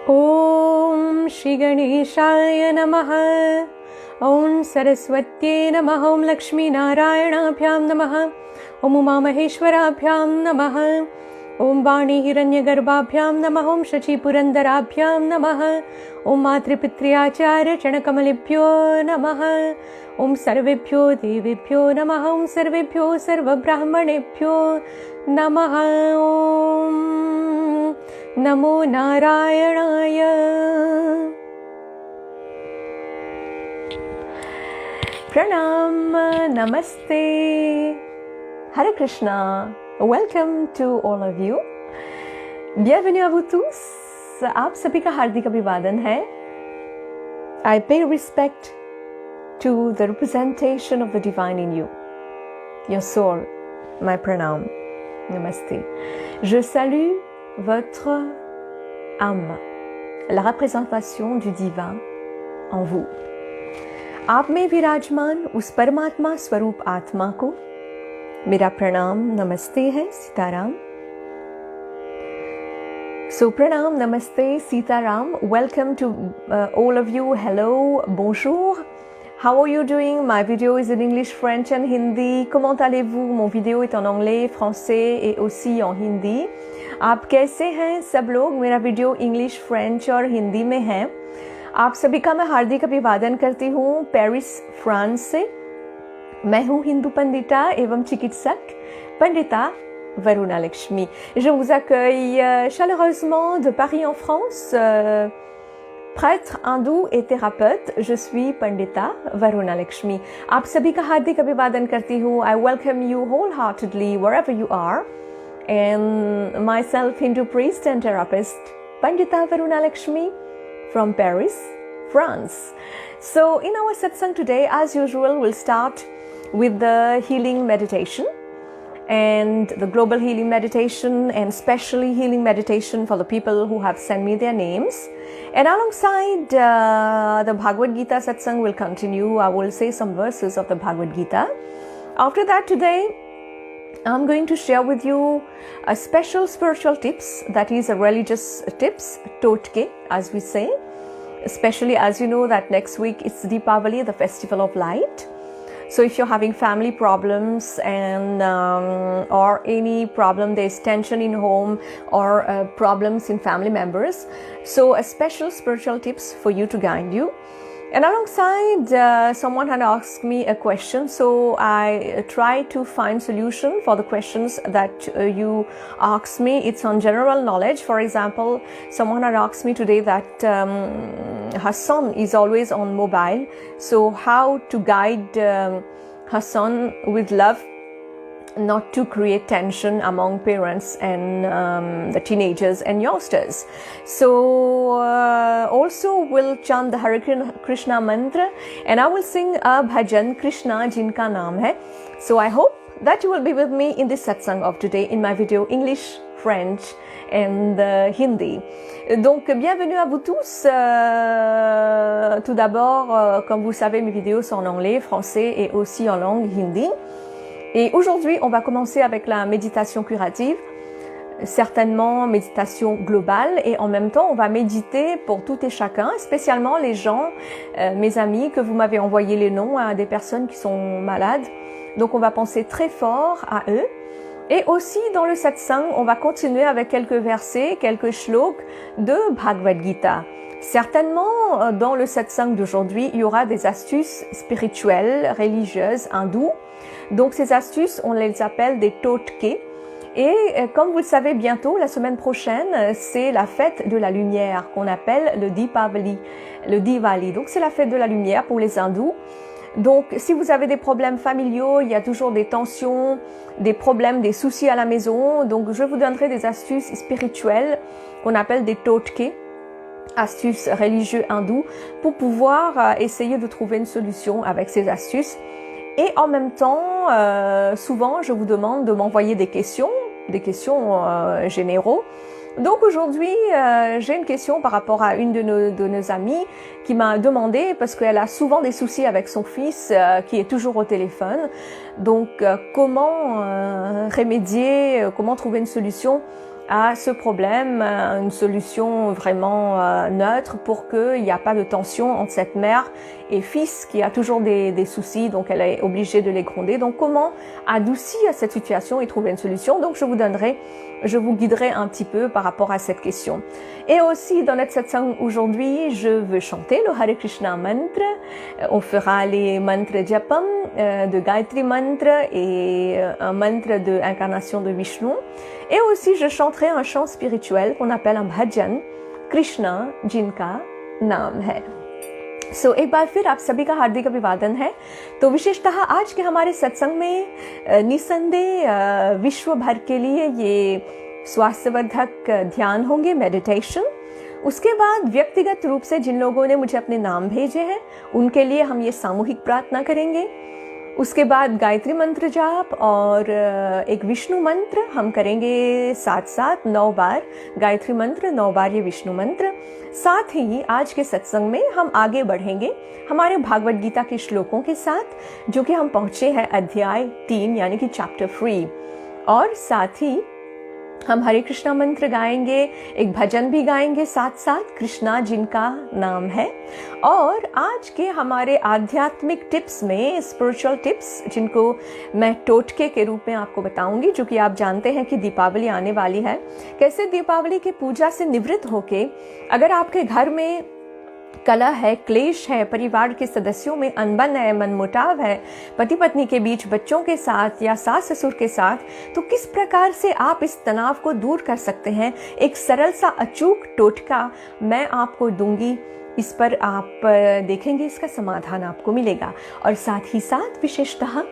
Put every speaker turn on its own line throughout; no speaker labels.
Om Shri Ganeshaya Namaha. Om Saraswatye Namaha. Om Lakshmi Narayanabhyam Namaha. Om Uma Maheshwarabhyam Namaha. Om Vani Hiranyagarbhabhyam Namaha. Om Shachi Purandarabhyam Namaha. Om Matripitriyacharya Chanakamalibhyo Namaha. Om Sarvebhyo Devebhyo Namaha. Om Sarvebhyo Sarvabrahmanebhyo Namaha. Om Namo Narayanaya. Pranaam, Namaste, Hare Krishna. Welcome to all of you. Bienvenue à vous tous. आप सभी का हार्दिक अभिवादन है. I pay respect to the representation of the divine in you, your soul. My pranam. Namaste. Je salue votre âme, la représentation du divin en vous. आप में विराजमान उस परमात्मा स्वरूप आत्मा को मेरा प्रणाम नमस्ते है. Sitaram. So pranam, namaste, Sitaram. Welcome to all of you. Hello, bonjour. How are you doing? My video is in English, French and Hindi. Comment allez-vous? Mon vidéo est en anglais, français et aussi en hindi. आप कैसे हैं सब लोग? मेरा video English, French और हिंदी में है. आप सभी का मैं हार्दिक अभिवादन करती हूँ पेरिस, फ्रांस से. मैं हूँ हिंदू पंडिता एवं चिकित्सक Pandita Varunaluxmi. Je vous accueille chaleureusement de Paris en France. Prêtre hindou et thérapeute, je suis Pandita Varunaluxmi. आप सभी का हार्दिक अभिवादन करती हूँ. I welcome you wholeheartedly wherever you are. And myself, Hindu priest and therapist, Pandita Varunaluxmi from Paris, France. So in our satsang today, as usual, we'll start with the healing meditation and the global healing meditation and specially healing meditation for the people who have sent me their names. And alongside the Bhagwad Gita satsang will continue. I will say some verses of the Bhagwad Gita. After that, today I'm going to share with you a special spiritual tips, that is a religious tips, totke as we say. Especially as you know that next week it's Deepavali, the festival of light. So if you're having family problems and or any problem, there's tension in home or problems in family members, so a special spiritual tips for you to guide you. And alongside, someone had asked me a question, so I try to find solution for the questions that you asked me. It's on general knowledge. For example, someone had asked me today that her son is always on mobile, so how to guide her son with love, not to create tension among parents and the teenagers and youngsters. So also we'll chant the Hare Krishna mantra and I will sing a bhajan Krishna jinka naam hai. So I hope that you will be with me in this satsang of today in my video English, French and Hindi. Donc bienvenue à vous tous. Tout d'abord, comme vous savez, mes vidéos sont en anglais, français et aussi en langue hindi. Et aujourd'hui, on va commencer avec la méditation curative, certainement méditation globale, et en même temps, on va méditer pour tout et chacun, spécialement les gens, mes amis, que vous m'avez envoyé les noms à des personnes qui sont malades. Donc, on va penser très fort à eux. Et aussi, dans le satsang, on va continuer avec quelques versets, quelques shloks de Bhagwad Gita. Certainement, dans le satsang d'aujourd'hui, il y aura des astuces spirituelles, religieuses, hindoues. Donc ces astuces, on les appelle des totke. Et comme vous le savez, bientôt, la semaine prochaine, c'est la fête de la lumière qu'on appelle le Deepavali, le Diwali. Donc c'est la fête de la lumière pour les hindous. Donc si vous avez des problèmes familiaux, il y a toujours des tensions, des problèmes, des soucis à la maison. Donc je vous donnerai des astuces spirituelles qu'on appelle des totke, astuces religieuses hindous, pour pouvoir essayer de trouver une solution avec ces astuces. Et en même temps, souvent, je vous demande de m'envoyer des questions généraux. Donc aujourd'hui, j'ai une question par rapport à une de nos amies qui m'a demandé, parce qu'elle a souvent des soucis avec son fils qui est toujours au téléphone. Donc comment remédier, comment trouver une solution à ce problème une solution vraiment neutre pour qu'il n'y a pas de tension entre cette mère et fils qui a toujours des soucis, donc elle est obligée de les gronder. Donc comment adoucir cette situation et trouver une solution? Donc je vous guiderai un petit peu par rapport à cette question. Et aussi dans notre satsang aujourd'hui, je veux chanter le Hare Krishna mantra. On fera les mantras japam de Gayatri mantra et un mantra de incarnation de Vishnu. Et aussi je chanterai un chant spirituel qu'on appelle un bhajan, Krishna जिनका नाम है. एक बार फिर आप सभी का हार्दिक अभिवादन है. तो विशेषतः आज के हमारे सत्संग में निसंदेह विश्व भर के लिए ये स्वास्थ्यवर्धक ध्यान होंगे, मेडिटेशन. उसके बाद व्यक्तिगत रूप से जिन लोगों ने मुझे अपने नाम भेजे हैं उनके लिए हम ये सामूहिक प्रार्थना करेंगे. उसके बाद गायत्री मंत्र जाप और एक विष्णु मंत्र हम करेंगे साथ साथ 9 बार गायत्री मंत्र, 9 बार ये विष्णु मंत्र. साथ ही आज के सत्संग में हम आगे बढ़ेंगे हमारे भागवत गीता के श्लोकों के साथ, जो कि हम पहुंचे हैं अध्याय 3 यानी कि चैप्टर 3. और साथ ही हम हरे कृष्णा मंत्र गाएंगे, एक भजन भी गाएंगे साथ साथ, कृष्णा जिनका नाम है. और आज के हमारे आध्यात्मिक टिप्स में स्पिरिचुअल टिप्स जिनको मैं टोटके के रूप में आपको बताऊंगी, जो कि आप जानते हैं कि दीपावली आने वाली है. कैसे दीपावली की पूजा से निवृत्त होके अगर आपके घर में कलह है, क्लेश है, परिवार के सदस्यों में अनबन है, मनमुटाव है, पति पत्नी के बीच, बच्चों के साथ या सास ससुर के साथ, तो किस प्रकार से आप इस तनाव को दूर कर सकते हैं, एक सरल सा अचूक टोटका मैं आपको दूंगी. इस पर आप देखेंगे इसका समाधान आपको मिलेगा. और साथ ही साथ विशेषतः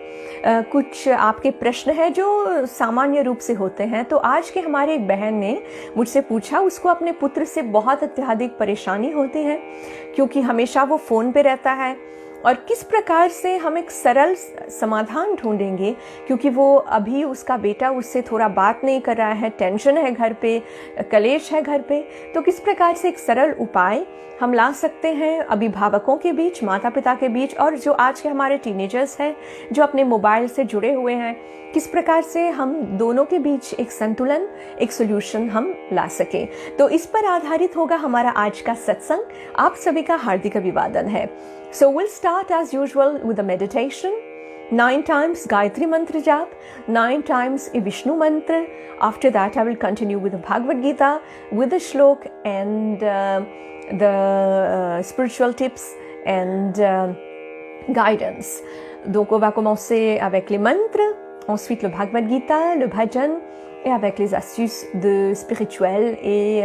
कुछ आपके प्रश्न है जो सामान्य रूप से होते हैं. तो आज के हमारे एक बहन ने मुझसे पूछा, उसको अपने पुत्र से बहुत अत्यधिक परेशानी होती है क्योंकि हमेशा वो फ़ोन पे रहता है, और किस प्रकार से हम एक सरल समाधान ढूंढेंगे क्योंकि वो अभी उसका बेटा उससे थोड़ा बात नहीं कर रहा है, टेंशन है घर पे, कलेश है घर पे. तो किस प्रकार से एक सरल उपाय हम ला सकते हैं अभिभावकों के बीच, माता पिता के बीच, और जो आज के हमारे टीनेजर्स हैं जो अपने मोबाइल से जुड़े हुए हैं, किस प्रकार से हम दोनों के बीच एक संतुलन, एक सोल्यूशन हम ला सकें. तो इस पर आधारित होगा हमारा आज का सत्संग. आप सभी का हार्दिक अभिवादन है. So we'll start as usual with a meditation. 9 times Gayatri Mantra Jap, 9 times a Vishnu Mantra. After that I will continue with the Bhagwad Gita, with the shlok and the spiritual tips and guidance. Donc on va commencer avec les mantras, ensuite le Bhagwad Gita, le bhajan et avec les astuces de spirituel et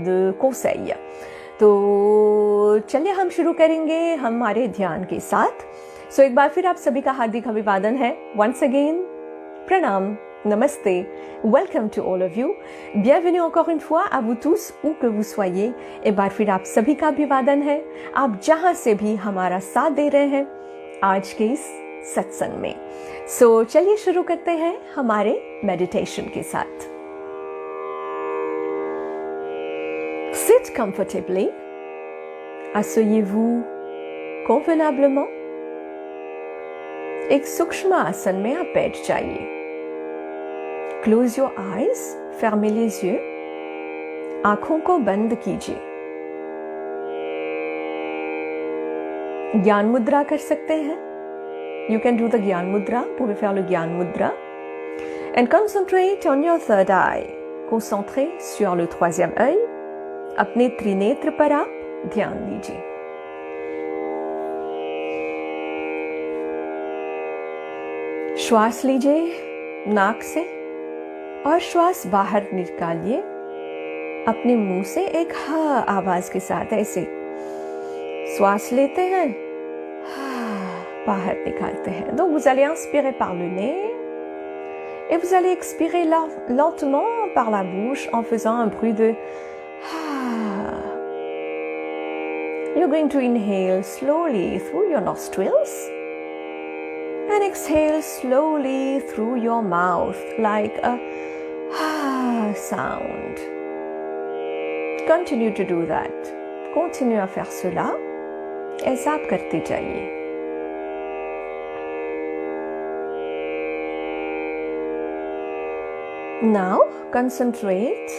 de conseils. तो चलिए हम शुरू करेंगे हमारे ध्यान के साथ. सो एक बार फिर आप सभी का हार्दिक अभिवादन है. वंस अगेन प्रणाम, नमस्ते, welcome to all of you. बिenvenue encore une fois à vous tous où que vous soyez. एक बार फिर आप सभी का अभिवादन है, आप जहां से भी हमारा साथ दे रहे हैं आज के इस सत्संग में. सो चलिए शुरू करते हैं हमारे मेडिटेशन के साथ. Sit comfortably. Asseyez-vous convenablement. एक सूक्ष्म आसन में आप बैठ जाइए. Close your eyes. Fermez les yeux. आंखों को बंद कीजिए. ज्ञान मुद्रा कर सकते हैं. You can do the ज्ञान मुद्रा. Vous pouvez faire le ज्ञान मुद्रा. And concentrate on your third eye. Concentrez sur le troisième œil. अपने त्रिनेत्र पर आप ध्यान दीजिए. श्वास लीजिए नाक से और श्वास बाहर निकालिए अपने मुंह से एक हा आवाज के साथ. ऐसे श्वास लेते हैं, बाहर निकालते हैं. Donc vous allez inspirer par le nez et vous allez expirer lentement par la bouche en faisant un bruit de You're going to inhale slowly through your nostrils and exhale slowly through your mouth like a sound. Continue to do that. Continue à faire cela. ऐसा आप करते जाइए. Now, concentrate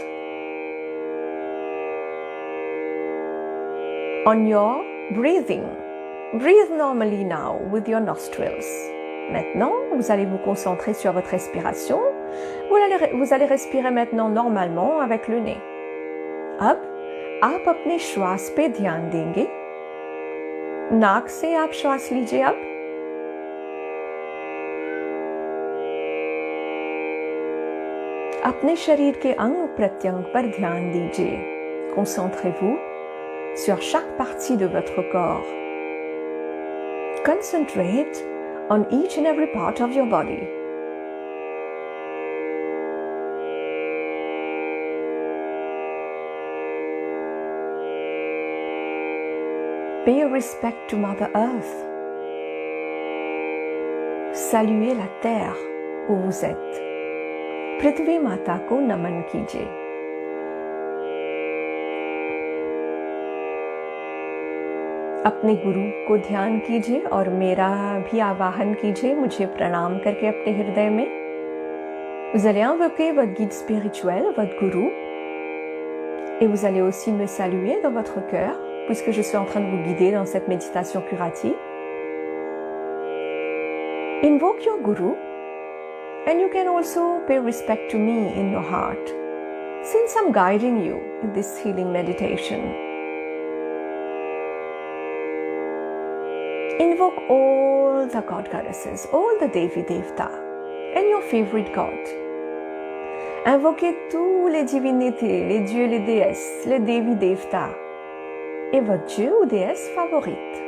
on your breathing. Breathe normally now with your nostrils. Maintenant, vous allez vous concentrer sur votre respiration. Vous allez respirer maintenant normalement avec le nez. अब आप अपने श्वास पे ध्यान देंगे. नाक से आप श्वास लीजिए अब. अपने शरीर के अंग प्रत्यंग पर ध्यान दीजिए. Concentrez-vous sur chaque partie de votre corps. Concentrate on each and every part of your body. Pay respect to Mother Earth. Saluez la terre où vous êtes. पृथ्वी माता को नमन कीजिए. अपने गुरु को ध्यान कीजिए और मेरा भी आवाहन कीजिए, मुझे प्रणाम करके अपने हृदय में. Vous allez invoquer votre guide spirituel, votre gourou, et vous allez aussi me saluer dans votre cœur, puisque je suis en train de vous guider dans cette méditation curative. Invoque your guru, and you can also pay respect to me in your heart, since I'm guiding you in this healing meditation. Invoke all the god goddesses, all the Devi Devta, and your favorite god. Invoquez tous les divinités, les dieux, les déesses, les Devi Devta, et votre dieu ou déesse favorite.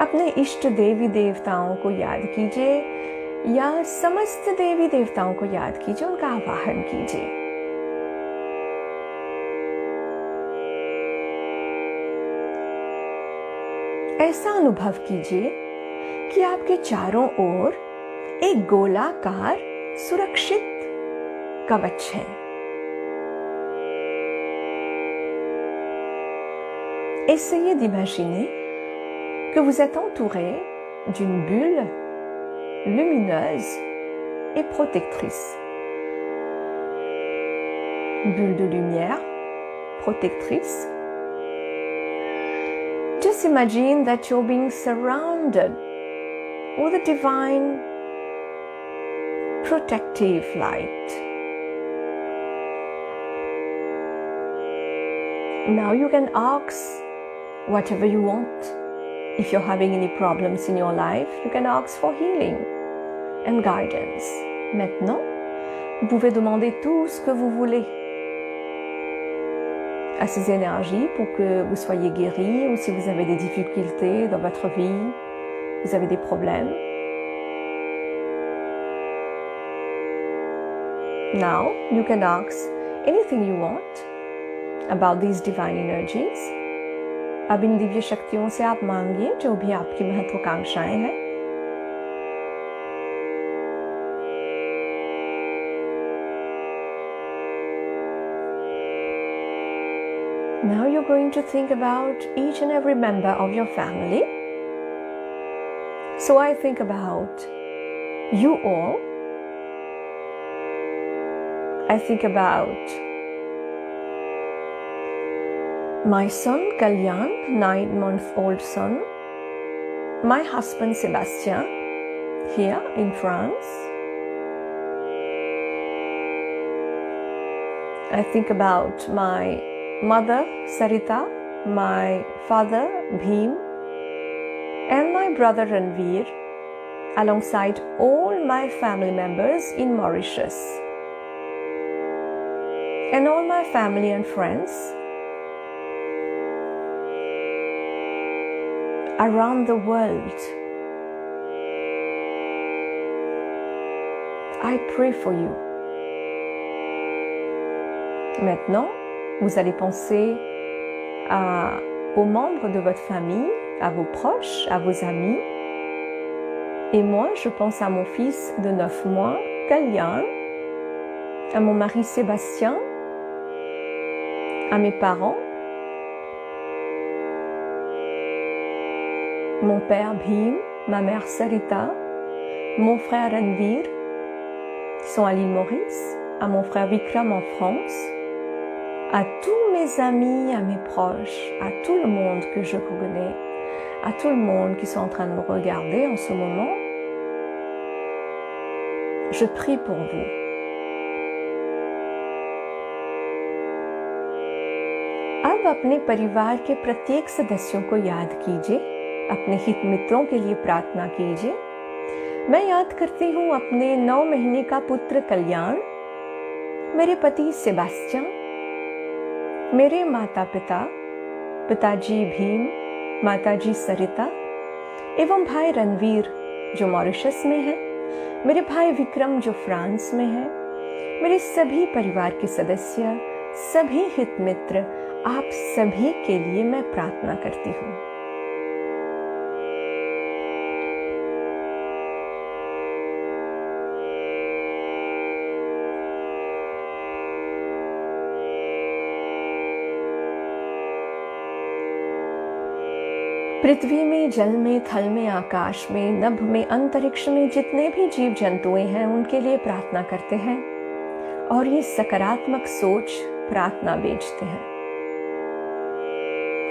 अपने इष्ट देवी देवताओं को याद कीजिए या समस्त देवी देवताओं को याद कीजिए, उनका आवाहन कीजिए. ऐसा अनुभव कीजिए कि आपके चारों ओर एक गोलाकार सुरक्षित कवच है. Essayez d'imaginer que vous êtes entouré d'une bulle lumineuse et protectrice. Bulle de lumière protectrice. Just imagine that you're being surrounded with a divine protective light. Now you can ask whatever you want. If you're having any problems in your life, you can ask for healing and guidance. Maintenant, vous pouvez demander tout ce que vous voulez à ces énergies pour que vous soyez guéris, ou si vous avez des difficultés dans votre vie, vous avez des problèmes. Now, you can ask anything you want about these divine energies. अब इन दिव्य शक्तियों से आप मांगिए जो भी आपकी महत्वाकांक्षाएं हैं. Now you're going to think about each and every member of your family. So I think about you all. I think about my son Kalyan, 9-month-old son. My husband Sébastien, here in France. I think about my mother Sarita, my father Bhim, and my brother Ranveer, alongside all my family members in Mauritius, and all my family and friends around the world. I pray for you. Maintenant, vous allez penser aux membres de votre famille, à vos proches, à vos amis. Et moi, je pense à mon fils de 9 mois, Kalyan, à mon mari Sébastien, à mes parents, mon père Bhim, ma mère Sarita, mon frère Ranveer, qui sont à l'île Maurice, à mon frère Vikram en France, à tous mes amis, à mes proches, à tout le monde que je connais, à tout le monde qui sont en train de me regarder en ce moment, je prie pour vous. अब अपने परिवार के प्रत्येक सदस्यों को याद कीजिए, अपने हित मित्रों के लिए प्रार्थना कीजिए। मैं याद करती हूँ अपने 9 महीने का पुत्र कल्याण, मेरे पति सेबास्टियन, मेरे माता पिता, पिताजी भीम, माताजी सरिता एवं भाई रणवीर जो मॉरिशस में है, मेरे भाई विक्रम जो फ्रांस में है, मेरे सभी परिवार के सदस्य, सभी हित मित्र, आप सभी के लिए मैं प्रार्थना करती हूँ। पृथ्वी में, जल में, थल में, आकाश में, नभ में, अंतरिक्ष में जितने भी जीव जंतुएं हैं उनके लिए प्रार्थना करते हैं और ये सकारात्मक सोच प्रार्थना भेजते हैं।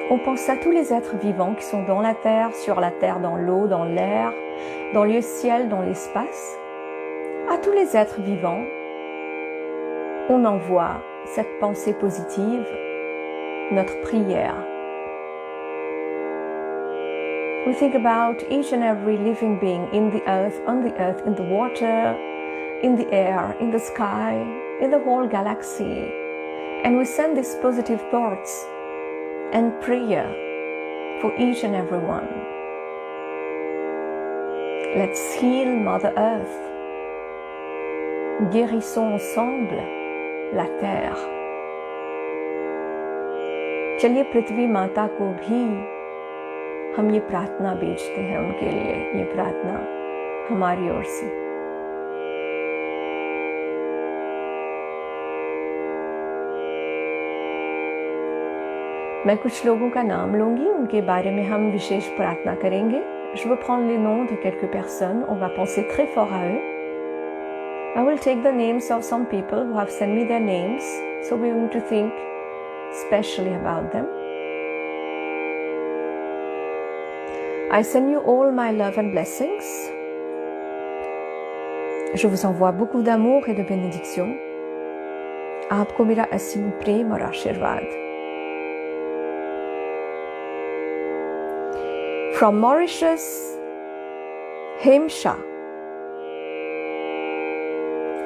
On pense à tous les êtres vivants qui sont dans la terre, sur la terre, dans l'eau, dans l'air, dans le ciel, dans l'espace. À tous les êtres vivants, on envoie cette pensée positive, notre prière. We think about each and every living being in the earth, on the earth, in the water, in the air, in the sky, in the whole galaxy. And we send these positive thoughts and prayer for each and every one. Let's heal Mother Earth. Guérissons ensemble la terre. चलिए पृथ्वी माता को भी हम ये प्रार्थना भेजते हैं उनके लिए, ये प्रार्थना हमारी ओर से। मैं कुछ लोगों का नाम लूंगी, उनके बारे में हम विशेष प्रार्थना करेंगे। Je vais prendre les noms de quelques personnes, on va penser très fort à eux. I will take the names of some people who have sent me their names, so we're going to think specially about them. I send you all my love and blessings. Je vous envoie beaucoup d'amour et de bénédictions. आपको मेरा असीम प्रेम और आशीर्वाद। From Mauritius, Hemsha,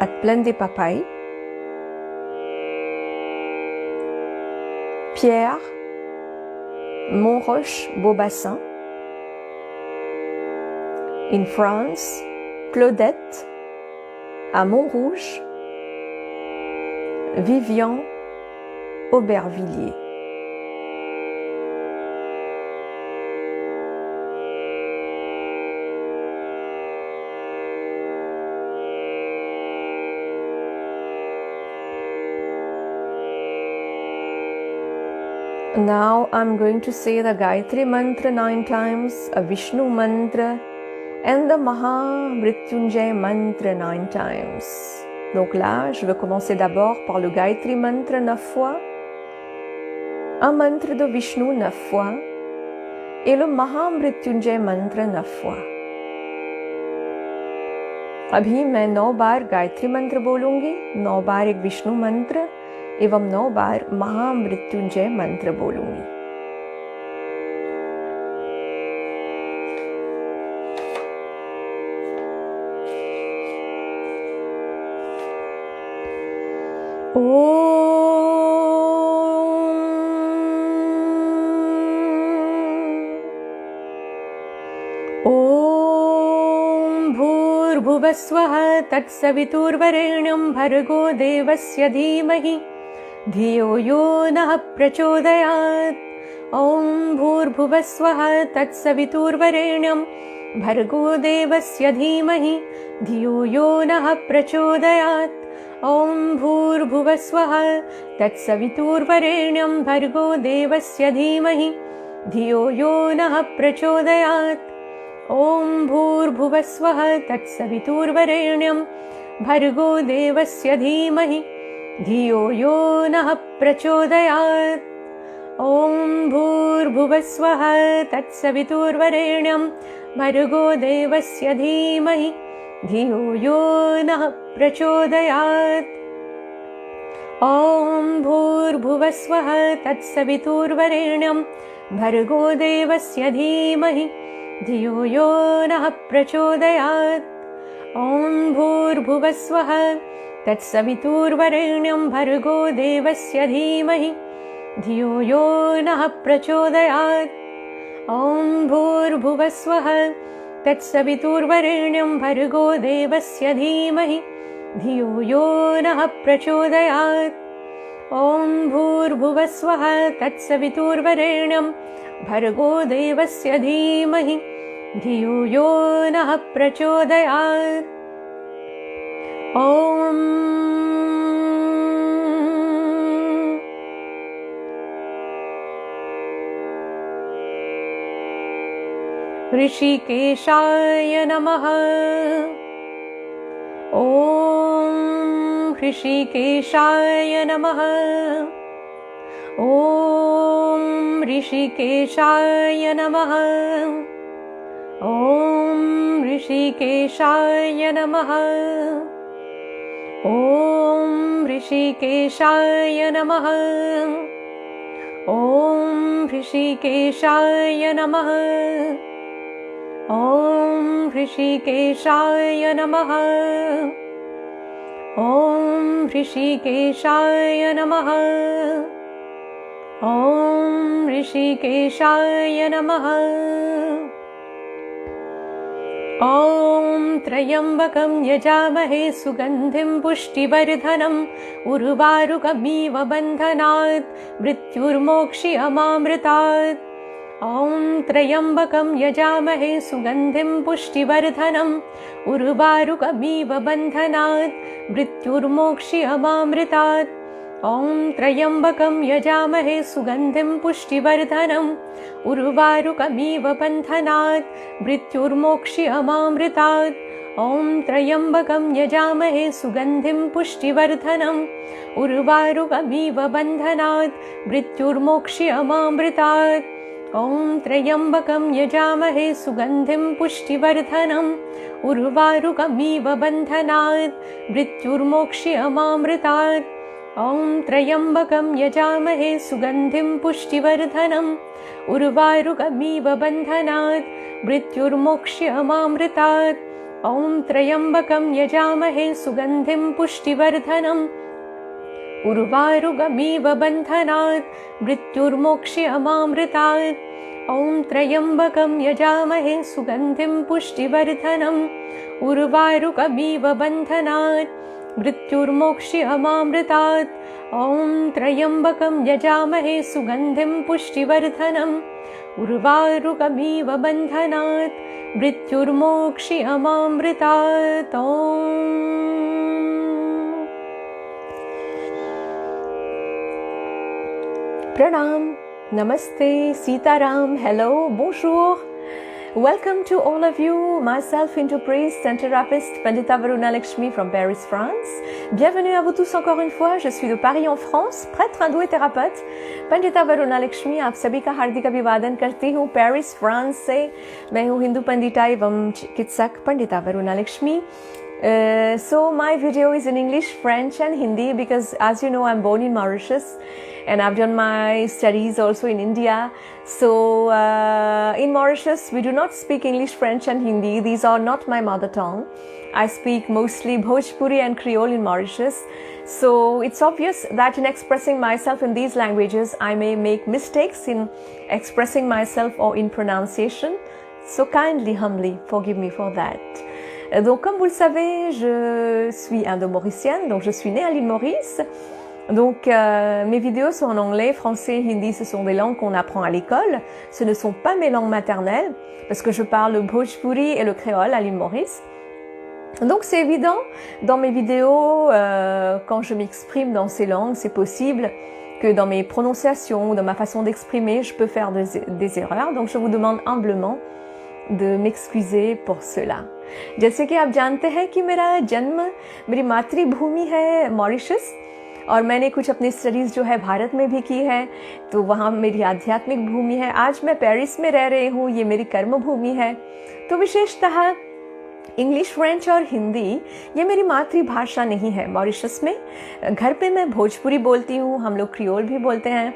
at Plaine des Papayes, Pierre, Montroche-Beaubassin. In France, Claudette, à Montrouge, Vivian, Aubervilliers. Now I'm going to say the Gayatri mantra 9 times, a Vishnu mantra and the Mahamrityunjay mantra 9 times. Donc là, je vais commencer d'abord par le Gayatri mantra 9 fois, un mantra de Vishnu 9 fois et le Mahamrityunjay mantra 9 fois. अभी मैं 9 बार गायत्री मंत्र बोलूंगी, 9 बार एक विष्णु मंत्र एवं 9 बार महामृत्युंजय मंत्र बोलूंगी। ओम भूर्भुवस्वः तत्सवितुर्वरेण्यं भर्गो देवस्य धीमहि धियो यो नः प्रचोदयात्। ॐ भूर्भुवस्वः तत्सवितुर्वरेण्यं भर्गो देवस्य धीमहि धियो यो नः प्रचोदयात्। ॐ भूर्भुवस्वः तत्सवितुर्वरेण्यं भर्गो देवस्य धीमहि धियो यो नः प्रचोदयात्। ॐ भूर्भुवस्वः तत्सवितुर्वरेण्यं
भर्गो देवस्य धीमहि धियो यो नः प्रचोदयात् ॐ भूर्भुवस्वः तत्सवितुर्वरेण्यं भर्गो देवस्य धीमहि धियो यो नः प्रचोदयात् ॐ भूर्भुवस्वः तत्सवितुर्वरेण्यं भर्गो देवस्य धीमहि धियो यो नः प्रचोदयात् ॐ भूर्भुवस्वः तत्सवितुर्वरेण्यं भर्गो देवस्य धीमहि धियो यो नः प्रचोदयात् ॐ भूर्भुवस्वः तत्सवितुर्वरेण्यं भर्गो देवस्य धीमहि धियो यो नः प्रचोदयात् ॐ भूर्भुवस्वः तत्सवितुर्वरेण्यं भर्गो देवस्य धीमहि धियो यो नः प्रचोदयात् ॐ ऋषिकेशाय नमः ॐ ऋषिकेशाय नमः ॐ ऋषिकेशाय नमः ॐ ऋषिकेशाय नमः ॐ ऋषिकेशाय नमः ॐ ऋषिकेशाय नमः ॐ ऋषिकेशाय नमः ॐ ऋषिकेशाय नमः ॐ ऋषिकेशाय नमः ॐ त्र्यम्बकं यजामहे सुगन्धिं पुष्टिवर्धनम् उर्वारुकमिव बन्धनात् मृत्युर्मोक्ष्यमामृतात् ॐ त्र्यम्बकं यजामहे सुगन्धिं पुष्टिवर्धनम् उर्वारुकमिव बन्धनात् मृत्युर्मोक्ष्यमामृतात् ॐ त्र्यम्बकं यजामहे सुगन्धिं पुष्टिवर्धनम् उर्वारुकमिव बन्धनात् मृत्युर्मोक्ष्यमामृतात् ॐ त्र्यम्बकं यजामहे सुगन्धिं पुष्टिवर्धनम् उर्वारुकमिव बन्धनात् मृत्युर्मोक्ष्यमामृतात् ॐ त्र्यम्बकं यजामहे सुगन्धिं पुष्टिवर्धनम् उर्वारुकमिव बन्धनात् मृत्युर्मोक्ष्यमामृतात् ॐ त्र्यम्बकं यजामहे सुगन्धिं पुष्टिवर्धनम् उर्वारुकमिव बन्धनात् मृत्युर्मोक्ष्यमामृतात् ॐ त्र्यम्बकं यजामहे सुगन्धिं पुष्टिवर्धनम् उर्वारुकमिव बन्धनात् मृत्युर्मोक्ष्यमामृतात् ॐ त्र्यम्बकं यजामहे सुगन्धिं पुष्टिवर्धनम् उर्वारुकमिव बन्धनात् मृत्युर्मोक्ष्यमामृतात् ॐ त्र्यम्बकं यजामहे सुगन्धिं पुष्टिवर्धनम् उर्वारुकमिव बन्धनात् मृत्युर्मोक्ष्यमामृतात्
Pranaam, Namaste, Sitaram, hello, bonjour. Welcome to all of you, myself into priest and therapist Pandita Varunaluxmi from Paris, France. Bienvenue à vous tous encore une fois, je suis de Paris en France, prêtre hindou et thérapeute. Pandita Varunaluxmi, आप सभी का हार्दिक अभिवादन करती हूँ Paris, France से. मैं हूँ हिंदू पंडिता एवं चिकित्सक Pandita वरुणालक्ष्मी. So my video is in English, French and Hindi because as you know I'm born in Mauritius and I've done my studies also in India. So in Mauritius we do not speak English, French and Hindi. These are not my mother tongue. I speak mostly Bhojpuri and Creole in Mauritius. So it's obvious that in expressing myself in these languages I may make mistakes in expressing myself or in pronunciation. So kindly, humbly forgive me for that. Donc comme vous le savez, je suis indo-mauricienne, donc je suis née à l'île Maurice. Donc mes vidéos sont en anglais, français, hindi, ce sont des langues qu'on apprend à l'école. Ce ne sont pas mes langues maternelles parce que je parle le Bhojpuri et le créole à l'île Maurice. Donc c'est évident, dans mes vidéos, quand je m'exprime dans ces langues, c'est possible que dans mes prononciations ou dans ma façon d'exprimer, je peux faire des erreurs. Donc je vous demande humblement de m'excuser pour cela. जैसे कि आप जानते हैं कि मेरा जन्म, मेरी मातृभूमि है मॉरिशस, और मैंने कुछ अपनी स्टडीज़ जो है भारत में भी की है, तो वहाँ मेरी आध्यात्मिक भूमि है। आज मैं पेरिस में रह रही हूँ, ये मेरी कर्म भूमि है। तो विशेषतः इंग्लिश, फ्रेंच और हिंदी ये मेरी मातृभाषा नहीं है मॉरिशस में। घर पे मैं भोजपुरी बोलती हूँ, हम लोग क्रियोल भी बोलते हैं।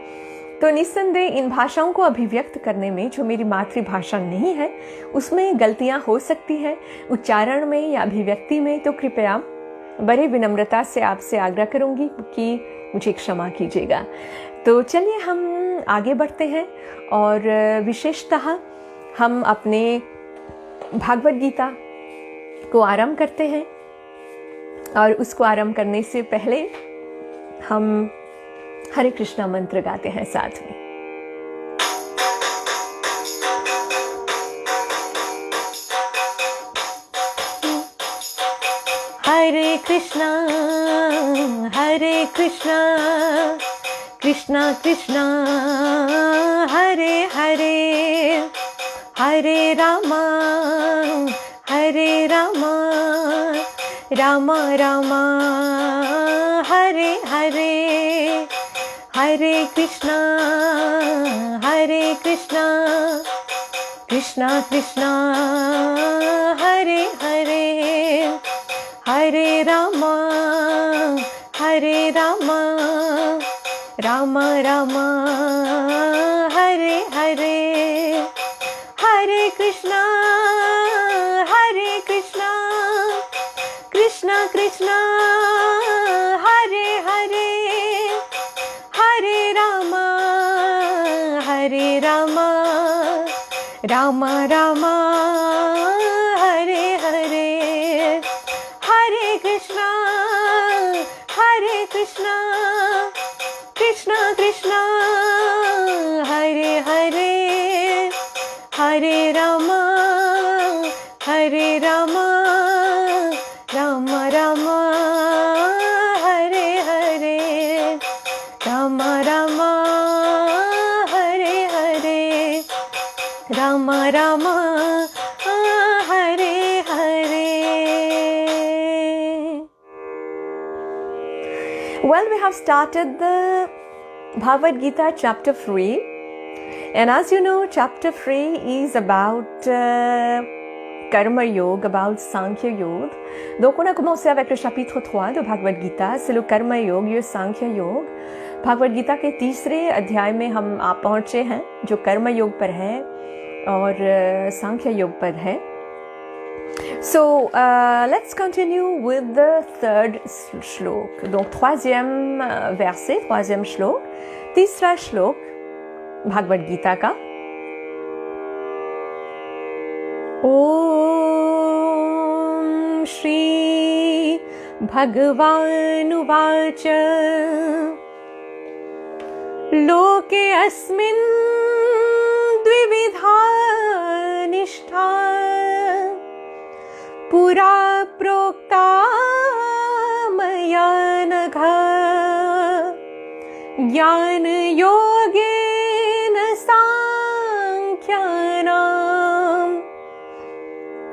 तो निस्संदेह इन भाषाओं को अभिव्यक्त करने में जो मेरी मातृभाषा नहीं है उसमें गलतियाँ हो सकती हैं, उच्चारण में या अभिव्यक्ति में। तो कृपया बड़े विनम्रता से आपसे आग्रह करूँगी कि मुझे क्षमा कीजिएगा। तो चलिए हम आगे बढ़ते हैं और विशेषतः हम अपने भागवत गीता को आरंभ करते हैं। और उसको आरंभ करने से पहले हम हरे कृष्णा मंत्र गाते हैं साथ में।
हरे कृष्णा कृष्णा कृष्णा हरे हरे, हरे रामा रामा रामा हरे हरे, हरे कृष्णा कृष्णा कृष्णा हरे हरे, हरे रामा रामा रामा हरे हरे, हरे कृष्णा कृष्णा कृष्णा हरे हरे, हरे रामा रामा रामा हरे हरे, हरे कृष्णा कृष्णा कृष्णा हरे हरे, हरे Rama Rama Rama Hare Hare, Rama Rama Hare Hare, Rama Rama Hare Hare.
Well, we have started the Bhagavad Gita chapter 3, and as you know, chapter 3 is about Karma Yoga, about Sankhya Yoga. Donc on a commencé avec le chapitre 3 de Bhagavad Gita, c'est le Karma Yoga, le Sankhya Yoga. Bhagavad Gita के तीसरे अध्याय में हम आप पहुँचे हैं जो कर्म योग पर है और सांख्य योग पर है. So let's continue with the third श्लोक. Donc troisième verset, troisième श्लोक, तीसरा श्लोक भागवत गीता का.
ओम श्री भगवानुवाच लोके अस्मिन् द्विविधा निष्ठा पुरा प्रोक्ता मया नघ ज्ञान योगेन सांख्यानां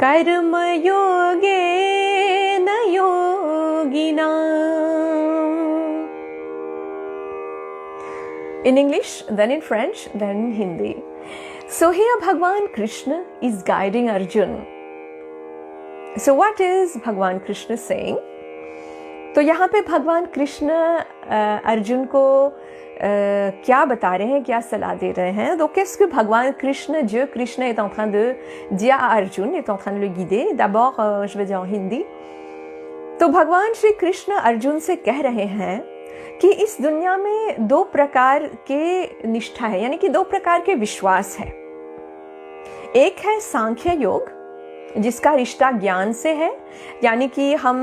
कर्म योगेन योगिनां.
In English, then in French, then in Hindi. So here Bhagwan Krishna is guiding Arjun. So what is Bhagwan Krishna saying? तो यहाँ पे भगवान कृष्ण अर्जुन को क्या बता रहे हैं, क्या सलाह दे रहे हैं? Donc qu'est-ce que Bhagwan Krishna, Dieu Krishna est en train de dire à Arjun, est en train de le guider? D'abord, je vais dire en hindi. तो भगवान श्री कृष्ण अर्जुन से कह रहे हैं कि इस दुनिया में दो प्रकार के निष्ठा है, यानी कि दो प्रकार के विश्वास है. एक है सांख्य योग जिसका रिश्ता ज्ञान से है, यानी कि हम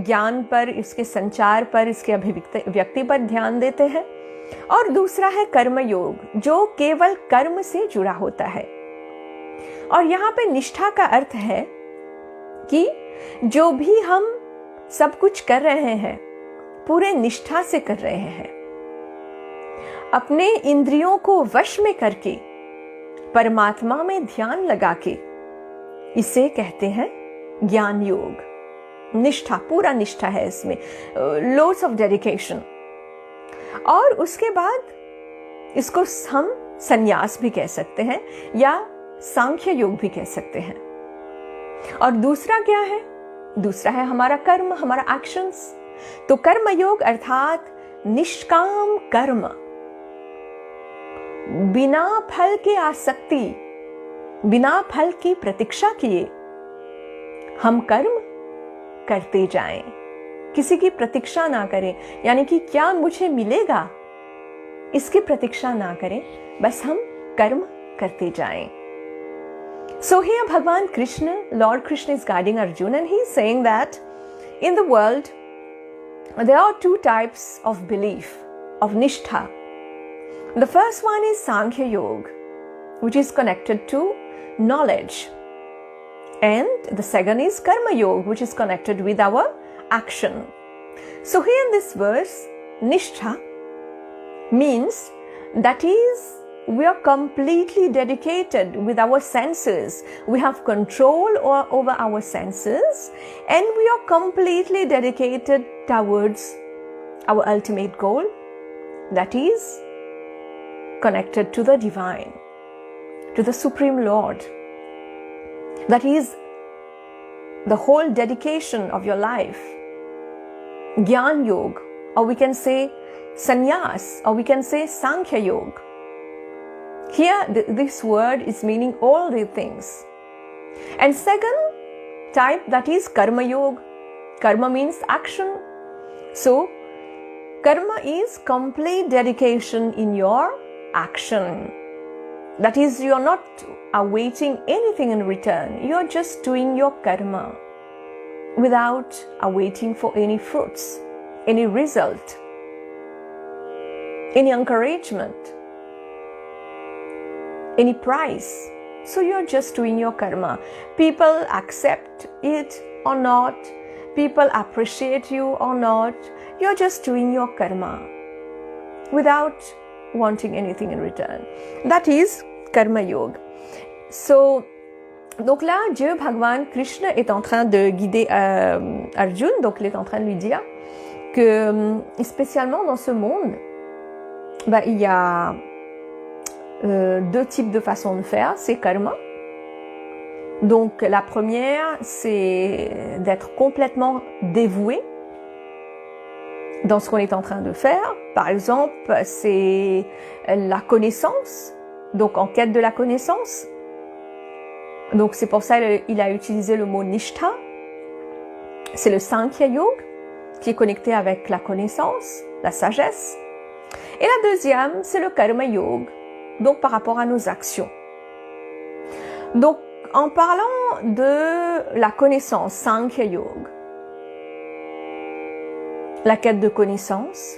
ज्ञान पर, इसके संचार पर, इसके अभिव्यक्ति पर ध्यान देते हैं. और दूसरा है कर्म योग जो केवल कर्म से जुड़ा होता है. और यहाँ पे निष्ठा का अर्थ है कि जो भी हम सब कुछ कर रहे हैं पूरे निष्ठा से कर रहे हैं, अपने इंद्रियों को वश में करके परमात्मा में ध्यान लगा के इसे कहते हैं ज्ञान योग। निष्ठा, पूरा निष्ठा है इसमें, लोड्स ऑफ डेडिकेशन। और उसके बाद इसको हम संन्यास भी कह सकते हैं या सांख्य योग भी कह सकते हैं। और दूसरा क्या है? दूसरा है हमारा कर्म, हमारा एक्शंस। तो कर्म योग अर्थात निष्काम कर्म, बिना फल की आसक्ति, बिना फल की प्रतीक्षा किए हम कर्म करते जाएं, किसी की प्रतीक्षा ना करें, यानी कि क्या मुझे मिलेगा इसकी प्रतीक्षा ना करें, बस हम कर्म करते जाएं। So here Bhagwan Krishna, Lord Krishna is guiding Arjuna, and he is saying that in the world there are two types of belief, of nishtha. The first one is Sankhya Yoga, which is connected to knowledge. And the second is Karma Yoga, which is connected with our action. So here in this verse, nishtha means that is, we are completely dedicated with our senses. We have control over our senses, and we are completely dedicated towards our ultimate goal, that is connected to the divine, to the Supreme Lord. That is the whole dedication of your life. Gyan Yoga, or we can say Sannyas, or we can say Sankhya Yoga. Here, this word is meaning all these things. And second type, that is Karma Yoga. Karma means action. So, karma is complete dedication in your action. That is, you are not awaiting anything in return. You are just doing your karma without awaiting for any fruits, any result, any encouragement, any price. So you're just doing your karma. People accept it or not, people appreciate you or not, you're just doing your karma without wanting anything in return. That is Karma Yoga. So, donc là, Dieu, Bhagwan Krishna est en train de guider Arjuna, donc il est en train de lui dire que spécialement dans ce monde, il y a deux types de façons de faire, c'est karma. Donc la première, c'est d'être complètement dévoué dans ce qu'on est en train de faire. Par exemple, c'est la connaissance, donc en quête de la connaissance. Donc c'est pour ça qu'il a utilisé le mot nishtha. C'est le Sankhya Yoga qui est connecté avec la connaissance, la sagesse. Et la deuxième, c'est le Karma Yoga, donc par rapport à nos actions. Donc en parlant de la connaissance, Sankhya Yoga, la quête de connaissance,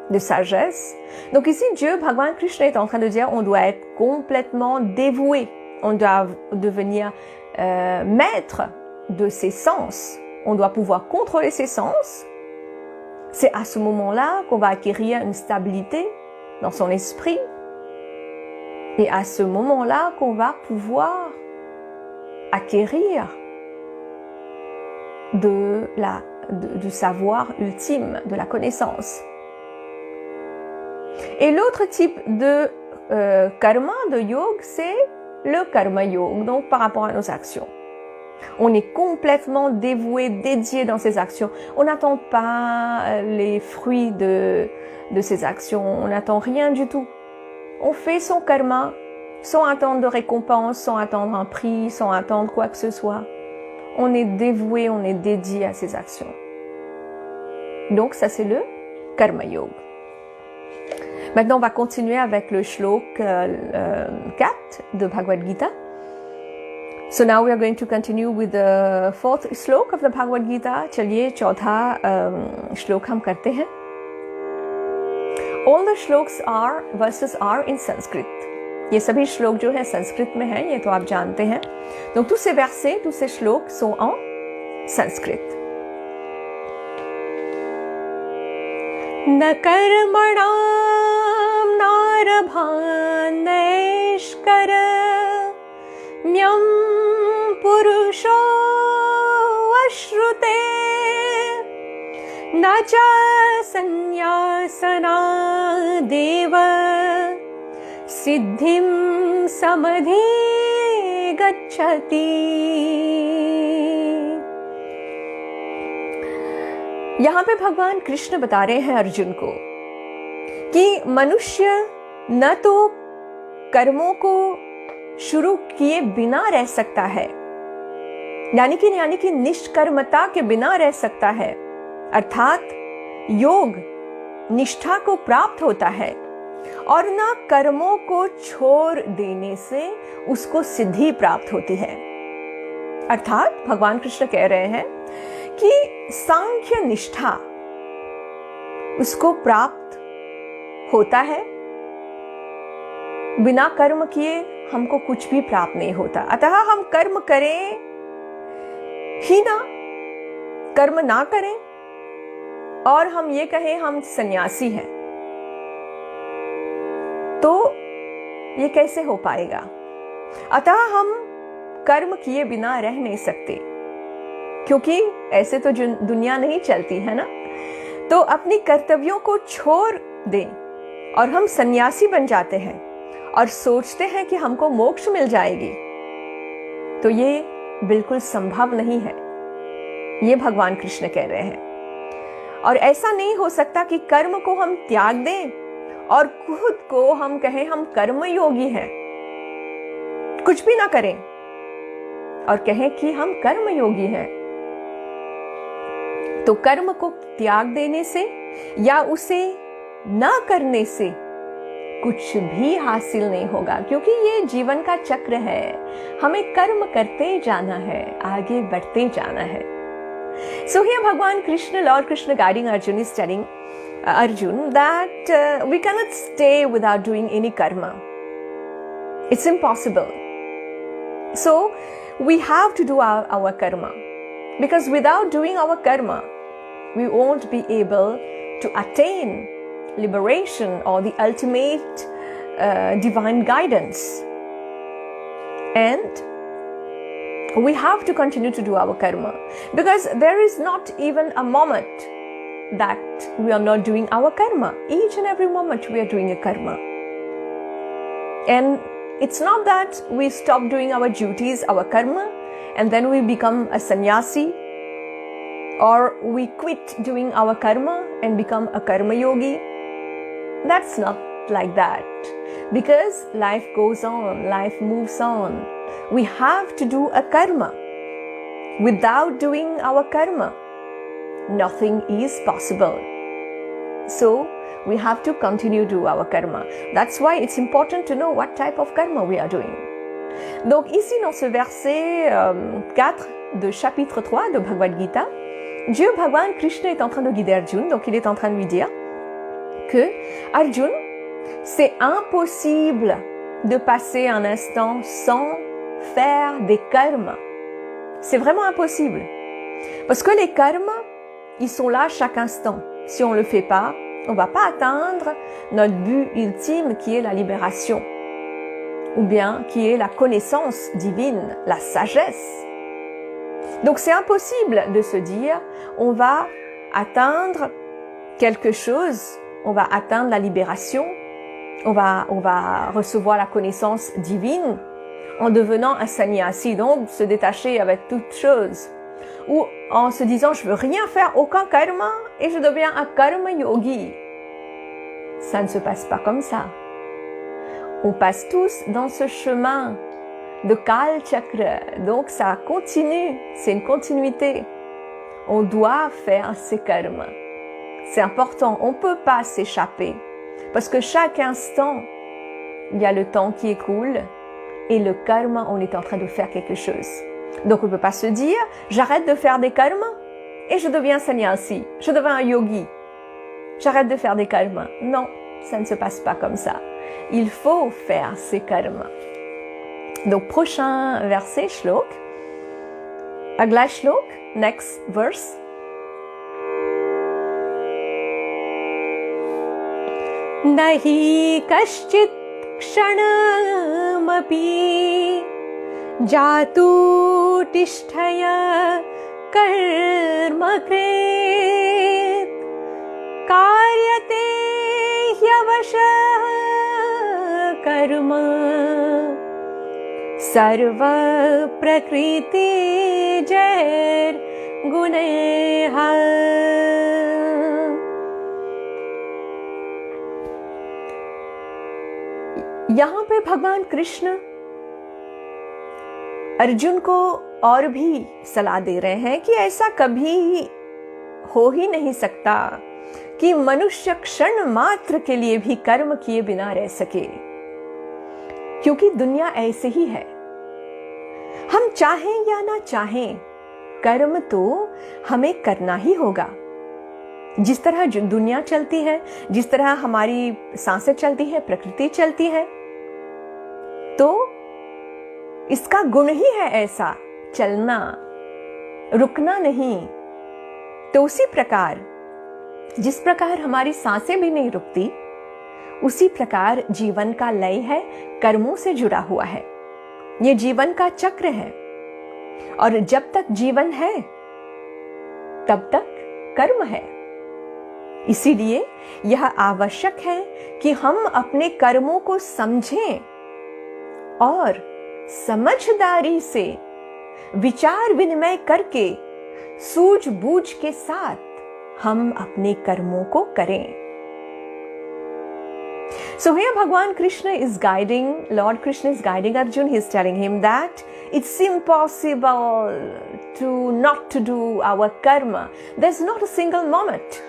de sagesse. Donc ici, Dieu, Bhagwan Krishna est en train de dire on doit être complètement dévoué, on doit devenir maître de ses sens, on doit pouvoir contrôler ses sens. C'est à ce moment-là qu'on va acquérir une stabilité dans son esprit. Et à ce moment-là qu'on va pouvoir acquérir du savoir ultime, de la connaissance. Et l'autre type de karma, de yoga, c'est le karma yoga, donc par rapport à nos actions. On est complètement dévoué, dédié dans ses actions. On n'attend pas les fruits de ses actions, on n'attend rien du tout. On fait son karma sans attendre de récompense, sans attendre un prix, sans attendre quoi que ce soit. On est dévoué, on est dédié à ses actions. Donc ça c'est le karma yoga. Maintenant on va continuer avec le shlok 4 de Bhagwad Gita. So now we are going to continue with the fourth slok of the Bhagwad Gita. चलिए चौथा श्लोक हम करते हैं. All the shloks verses are in Sanskrit. ये सभी श्लोक जो है संस्कृत में हैं, ये तो आप जानते हैं. Donc tous ces versets, tous ces shloks sont en sanskrit.
न कर्मणां नारभान्नैष्कर्म्यं पुरुषो अश्रुते न च संन्यासनादेव सिद्धिं समधिगच्छति।
यहाँ पे भगवान कृष्ण बता रहे हैं अर्जुन को कि मनुष्य न तो कर्मों को शुरू किए बिना रह सकता है, यानी कि निष्कर्मता के बिना रह सकता है, अर्थात योग निष्ठा को प्राप्त होता है, और न कर्मों को छोड़ देने से उसको सिद्धि प्राप्त होती है। अर्थात भगवान कृष्ण कह रहे हैं कि सांख्य निष्ठा उसको प्राप्त होता है, बिना कर्म किए हमको कुछ भी प्राप्त नहीं होता। अतः हम कर्म करें ही ना, कर्म ना करें और हम ये कहें हम सन्यासी हैं, तो ये कैसे हो पाएगा? अतः हम कर्म किए बिना रह नहीं सकते, क्योंकि ऐसे तो दुनिया नहीं चलती है ना। तो अपनी कर्तव्यों को छोड़ दें और हम सन्यासी बन जाते हैं और सोचते हैं कि हमको मोक्ष मिल जाएगी, तो ये बिल्कुल संभव नहीं है, ये भगवान कृष्ण कह रहे हैं। और ऐसा नहीं हो सकता कि कर्म को हम त्याग दें और खुद को हम कहें हम कर्मयोगी हैं, कुछ भी ना करें और कहें कि हम कर्मयोगी हैं। तो कर्म को त्याग देने से या उसे ना करने से कुछ भी हासिल नहीं होगा, क्योंकि ये जीवन का चक्र है, हमें कर्म करते जाना है, आगे बढ़ते जाना है। So here Bhagwan Krishna, Lord Krishna guiding Arjun, is telling Arjun that we cannot stay without doing any karma. It's impossible. So we have to do our karma, because without doing our karma, we won't be able to attain liberation or the ultimate divine guidance. And we have to continue to do our karma, because there is not even a moment that we are not doing our karma. Each and every moment we are doing a karma. And it's not that we stop doing our duties, our karma, and then we become a sannyasi, or we quit doing our karma and become a karma yogi. That's not like that, because life goes on, life moves on. We have to do a karma. Without doing our karma, nothing is possible. So we have to continue to do our karma. That's why it's important to know what type of karma we are doing. Donc ici dans ce verset 4 de chapitre 3 de Bhagwad Gita, Dieu Bhagwan Krishna est en train de guider Arjun. Donc il est en train de lui dire que Arjun, c'est impossible de passer un instant sans faire des karmas. C'est vraiment impossible. Parce que les karmas, ils sont là chaque instant. Si on ne le fait pas, on ne va pas atteindre notre but ultime qui est la libération. Ou bien qui est la connaissance divine, la sagesse. Donc c'est impossible de se dire on va atteindre quelque chose, on va atteindre la libération, on va recevoir la connaissance divine en devenant un sannyasi, donc se détacher avec toute chose, ou en se disant je veux rien faire, aucun karma, et je deviens un karma yogi. Ça ne se passe pas comme ça. On passe tous dans ce chemin de Kal Chakra, donc ça continue, c'est une continuité. On doit faire ses karmas. C'est important, on ne peut pas s'échapper, parce que chaque instant, il y a le temps qui écoule, et le karma, on est en train de faire quelque chose. Donc on ne peut pas se dire, j'arrête de faire des karmas et je deviens sannyasi, je deviens un yogi. J'arrête de faire des karmas. Non, ça ne se passe pas comme ça. Il faut faire ces karmas. Donc prochain verset, shlok. Agla shlok, next verse.
Nahi kaschit kshanamapi जातु तिष्ठय कर्म कृत् कार्यते ह्यवशः कर्म सर्व प्रकृति जैर्गुणैः।
यहाँ पे भगवान कृष्ण अर्जुन को और भी सलाह दे रहे हैं कि ऐसा कभी हो ही नहीं सकता कि मनुष्य क्षण मात्र के लिए भी कर्म किए बिना रह सके, क्योंकि दुनिया ऐसे ही है। हम चाहें या ना चाहें, कर्म तो हमें करना ही होगा। जिस तरह दुनिया चलती है, जिस तरह हमारी सांसें चलती है, प्रकृति चलती है, तो इसका गुण ही है ऐसा चलना, रुकना नहीं। तो उसी प्रकार जिस प्रकार हमारी सांसें भी नहीं रुकती, उसी प्रकार जीवन का लय है, कर्मों से जुड़ा हुआ है। ये जीवन का चक्र है और जब तक जीवन है तब तक कर्म है। इसीलिए यह आवश्यक है कि हम अपने कर्मों को समझें और समझदारी से विचार विनिमय करके सूझबूझ के साथ हम अपने कर्मों को करें। So here Bhagwan Krishna is guiding, Lord Krishna is guiding Arjun. He is telling him that it's impossible to not to do our karma. There's not a single moment,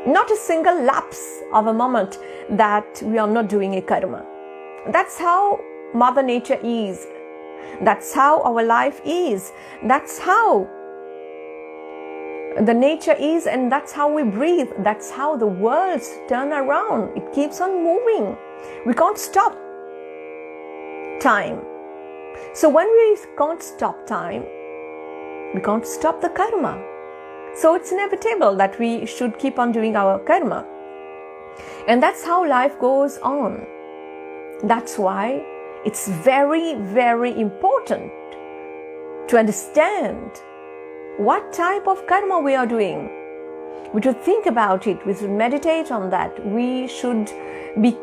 not a single lapse of a moment that we are not doing a karma. That's how Mother Nature is. That's how our life is. That's how the nature is, and that's how we breathe. That's how the worlds turn around. It keeps on moving. We can't stop time. So when we can't stop time, we can't stop the karma. So it's inevitable that we should keep on doing our karma. And that's how life goes on. That's why it's very, very important to understand what type of karma we are doing. We should think about it, we should meditate on that. We should be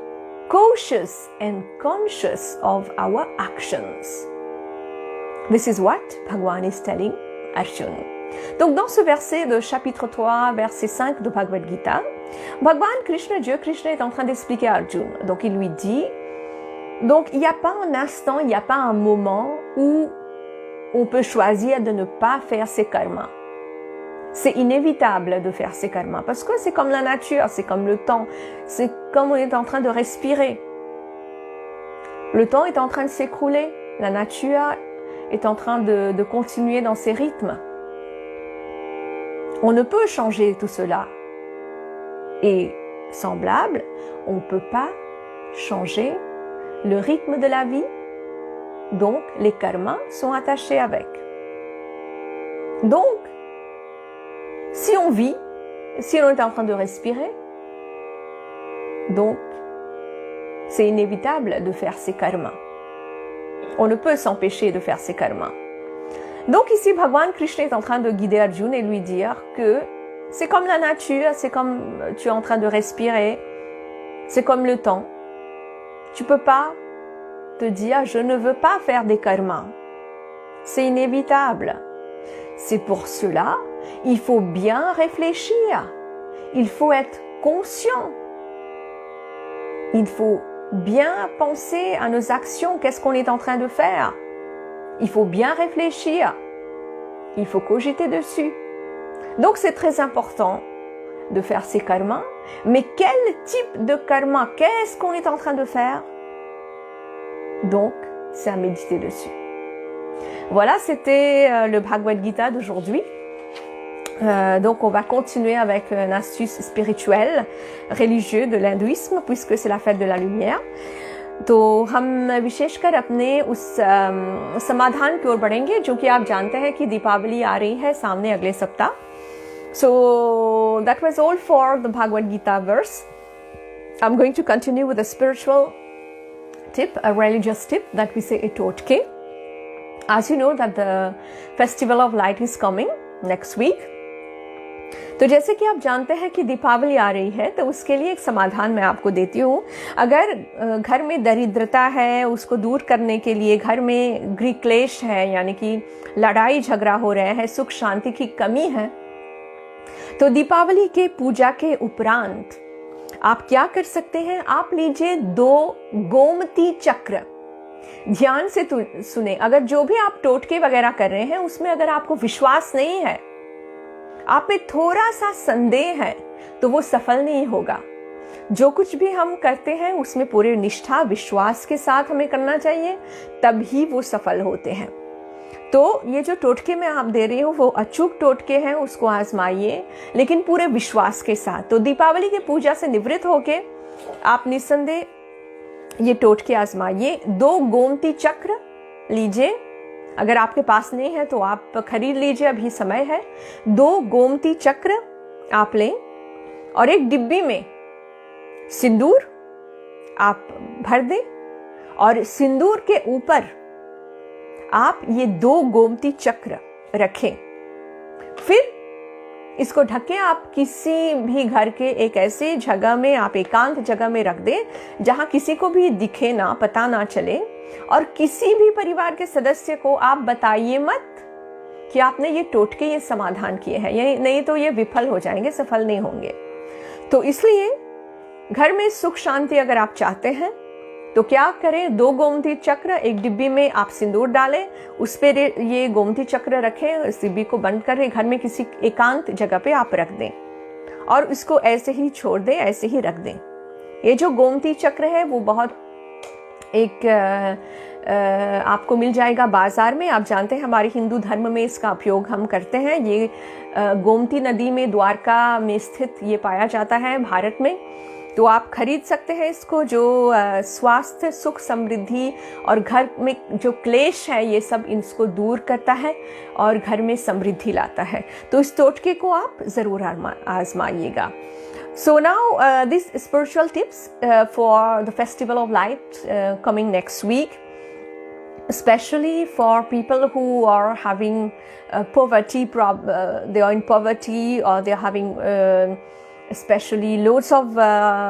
cautious and conscious of our actions. This is what Bhagwan is telling Arjuna. Donc dans ce verset de chapitre 3, verset 5 de Bhagwad Gita, Bhagwan Krishna, Dieu Krishna est en train d'expliquer à Arjuna. Donc il lui dit, donc il n'y a pas un instant, il n'y a pas un moment où on peut choisir de ne pas faire ses karmas. C'est inévitable de faire ses karmas parce que c'est comme la nature, c'est comme le temps, c'est comme on est en train de respirer. Le temps est en train de s'écrouler, la nature est en train de continuer dans ses rythmes. On ne peut changer tout cela. Et semblable, on ne peut pas changer le rythme de la vie. Donc, les karmas sont attachés avec. Donc, si on vit, si on est en train de respirer, donc, c'est inévitable de faire ces karmas. On ne peut s'empêcher de faire ces karmas. Donc ici, Bhagwan Krishna est en train de guider Arjuna et lui dire que c'est comme la nature, c'est comme tu es en train de respirer, c'est comme le temps. Tu peux pas te dire je ne veux pas faire des karmas. C'est inévitable. C'est pour cela, il faut bien réfléchir. Il faut être conscient. Il faut bien penser à nos actions, qu'est-ce qu'on est en train de faire. Il faut bien réfléchir. Il faut cogiter dessus. Donc c'est très important de faire ces karmas. Mais quel type de karma? Qu'est-ce qu'on est en train de faire? Donc, c'est à méditer dessus. Voilà, c'était le Bhagwad Gita d'aujourd'hui. Donc, on va continuer avec une astuce spirituelle, religieuse de l'hindouisme, puisque c'est la fête de la lumière. तो हम विशेषकर अपने उस समाधान की ओर बढ़ेंगे, जो कि आप जानते हैं कि दीपावली आ रही है सामने अगले सप्ताह. So that was all for the Bhagwad Gita verse. I'm going to continue with a spiritual tip, a religious tip that we say a totke. As you know that the Festival of Light is coming next week. तो जैसे कि आप जानते हैं कि दीपावली आ रही है, तो उसके लिए एक समाधान मैं आपको देती हूँ. अगर घर में दरिद्रता है, उसको दूर करने के लिए, घर में गृह क्लेश है, यानी कि लड़ाई झगड़ा हो रहे हैं, सुख शांति की कमी है, तो दीपावली के पूजा के उपरांत आप क्या कर सकते हैं? आप लीजिए 2 गोमती चक्र. ध्यान से सुने. अगर जो भी आप टोटके वगैरह कर रहे हैं उसमें अगर आपको विश्वास नहीं है, आप में थोड़ा सा संदेह है, तो वो सफल नहीं होगा. जो कुछ भी हम करते हैं उसमें पूरे निष्ठा विश्वास के साथ हमें करना चाहिए, तभी वो सफल होते हैं. तो ये जो टोटके मैं आप दे रही हूँ वो अचूक टोटके हैं, उसको आजमाइए, लेकिन पूरे विश्वास के साथ. तो दीपावली की पूजा से निवृत्त होके आप निस्संदेह ये टोटके आजमाइए. 2 गोमती चक्र लीजिए. अगर आपके पास नहीं है तो आप खरीद लीजिए, अभी समय है. 2 गोमती चक्र आप लें और एक डिब्बी में सिंदूर आप भर दें और सिंदूर के ऊपर आप ये 2 गोमती चक्र रखें. फिर इसको ढके आप किसी भी घर के एक ऐसे जगह में, आप एकांत जगह में रख दें जहां किसी को भी दिखे ना, पता ना चले. और किसी भी परिवार के सदस्य को आप बताइए मत कि आपने ये टोटके, ये समाधान किए हैं, ये नहीं तो ये विफल हो जाएंगे, सफल नहीं होंगे. तो इसलिए घर में सुख शांति अगर आप चाहते हैं तो क्या करें? 2 गोमती चक्र, एक डिब्बी में आप सिंदूर डालें, उस पर ये गोमती चक्र रखें, इस डिब्बी को बंद करें, घर में किसी एकांत जगह पे आप रख दें और इसको ऐसे ही छोड़ दें, ऐसे ही रख दें. ये जो गोमती चक्र है वो बहुत एक आपको मिल जाएगा बाजार में. आप जानते हैं हमारे हिंदू धर्म में इसका उपयोग हम करते हैं. ये गोमती नदी में, द्वारका में स्थित ये पाया जाता है भारत में. तो आप खरीद सकते हैं इसको, जो स्वास्थ्य, सुख, समृद्धि और घर में जो क्लेश है ये सब इसको दूर करता है और घर में समृद्धि लाता है. तो इस टोटके को आप ज़रूर आजमाइएगा. So now these spiritual tips for the Festival of Light coming next week, especially for people who are having poverty, they are in poverty or they are having especially loads of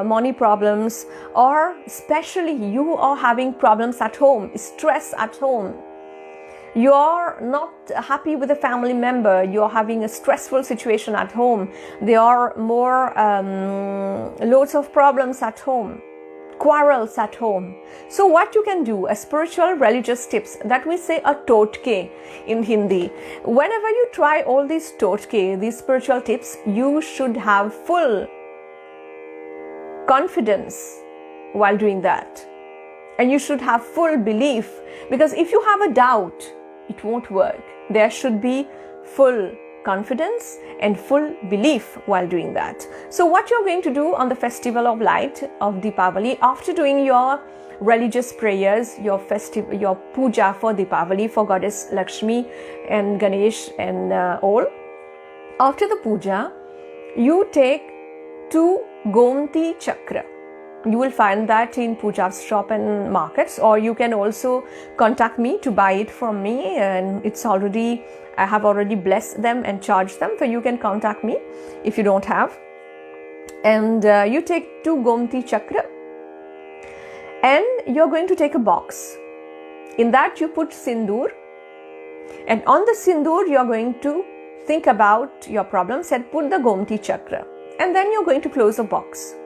money problems, or especially you are having problems at home, stress at home. You are not happy with a family member, you are having a stressful situation at home, there are more loads of problems at home, quarrels at home. So what you can do, a spiritual religious tips that we say a totke in Hindi. Whenever you try all these totke, these spiritual tips, you should have full confidence while doing that. And you should have full belief, because if you have a doubt, it won't work. There should be full confidence and full belief while doing that. So what you're going to do on the Festival of Light of Deepavali, after doing your religious prayers, your puja for Deepavali, for Goddess Lakshmi and Ganesh and all, after the puja, you take 2 Gomti Chakra. You will find that in puja's shop and markets, or you can also contact me to buy it from me, and I have already blessed them and charged them, so you can contact me if you don't have. And you take 2 Gomti Chakra and you're going to take a box. In that you put sindoor, and on the sindoor you're going to think about your problems and put the Gomti Chakra, and then you're going to close the box.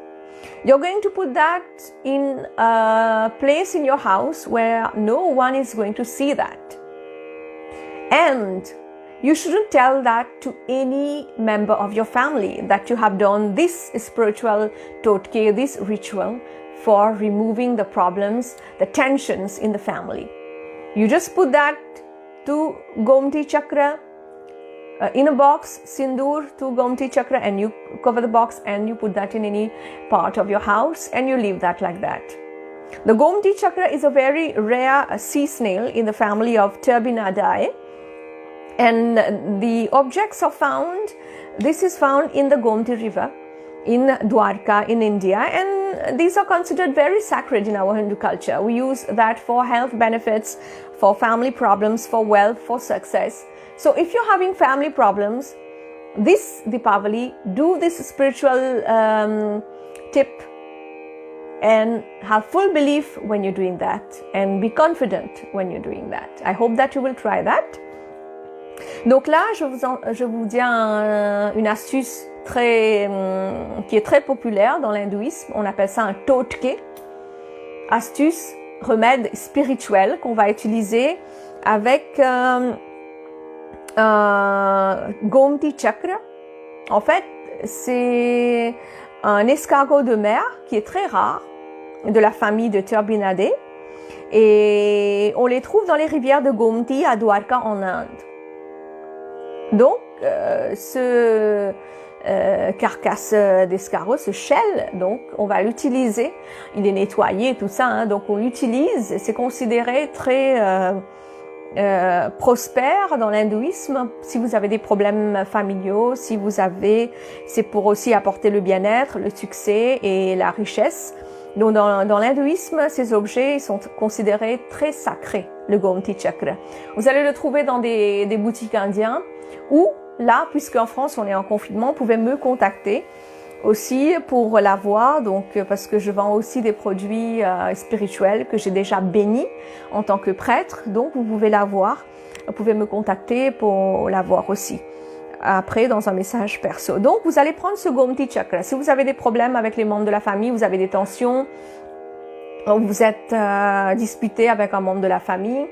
You're going to put that in a place in your house where no one is going to see that. And you shouldn't tell that to any member of your family that you have done this spiritual totke, this ritual for removing the problems, the tensions in the family. You just put that 2 Gomti Chakra in a box, sindoor, 2 Gomti Chakra, and you cover the box and you put that in any part of your house and you leave that like that. The Gomti Chakra is a very rare sea snail in the family of Turbinadae, and the objects are found, this is found in the Gomti river in Dwarka in India, and these are considered very sacred in our Hindu culture. We use that for health benefits, for family problems, for wealth, for success. So if you're having family problems, this Deepavali, do this spiritual tip and have full belief when you're doing that, and be confident when you're doing that. I hope that you will try that. Donc là, je vous dis une astuce qui est très populaire dans l'hindouisme. On appelle ça un totke. Astuce, remède spirituel qu'on va utiliser avec Gomti Chakra. En fait, c'est un escargot de mer qui est très rare, de la famille de Turbinadae, et on les trouve dans les rivières de Gomti à Dwarka en Inde. Donc, ce carcasse d'escargot, ce shell, donc on va l'utiliser. Il est nettoyé et tout ça, hein, donc on l'utilise. C'est considéré très prospère dans l'hindouisme. Si vous avez des problèmes familiaux, si vous avez, c'est pour aussi apporter le bien-être, le succès et la richesse. Donc dans l'hindouisme, ces objets sont considérés très sacrés, le Gomti Chakra. Vous allez le trouver dans des boutiques indiennes, ou là, puisqu'en France on est en confinement, vous pouvez me contacter aussi pour l'avoir, donc parce que je vends aussi des produits spirituels que j'ai déjà bénis en tant que prêtre, donc vous pouvez l'avoir, vous pouvez me contacter pour l'avoir aussi après dans un message perso. Donc vous allez prendre ce Gomti Chakra. Si vous avez des problèmes avec les membres de la famille, vous avez des tensions, vous êtes disputé avec un membre de la famille,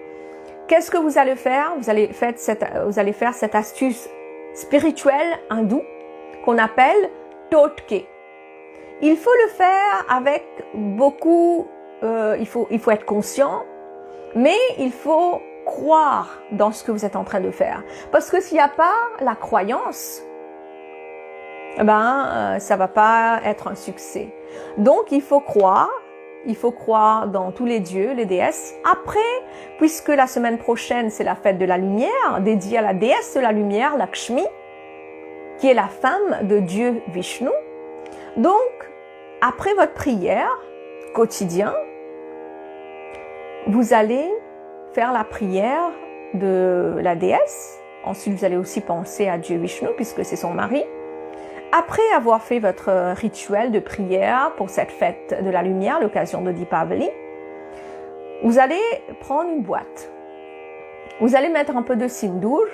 qu'est-ce que vous allez faire? Vous allez faire cette astuce spirituelle hindoue qu'on appelle totke. Il faut le faire avec beaucoup, il faut être conscient, mais il faut croire dans ce que vous êtes en train de faire. Parce que s'il n'y a pas la croyance, ça va pas être un succès. Donc il faut croire dans tous les dieux, les déesses. Après, puisque la semaine prochaine, c'est la fête de la lumière, dédiée à la déesse de la lumière, Lakshmi, qui est la femme de Dieu Vishnu. Donc, après votre prière quotidienne, vous allez faire la prière de la déesse. Ensuite, vous allez aussi penser à Dieu Vishnu, puisque c'est son mari. Après avoir fait votre rituel de prière pour cette fête de la lumière, l'occasion de Deepavali, vous allez prendre une boîte. Vous allez mettre un peu de sindour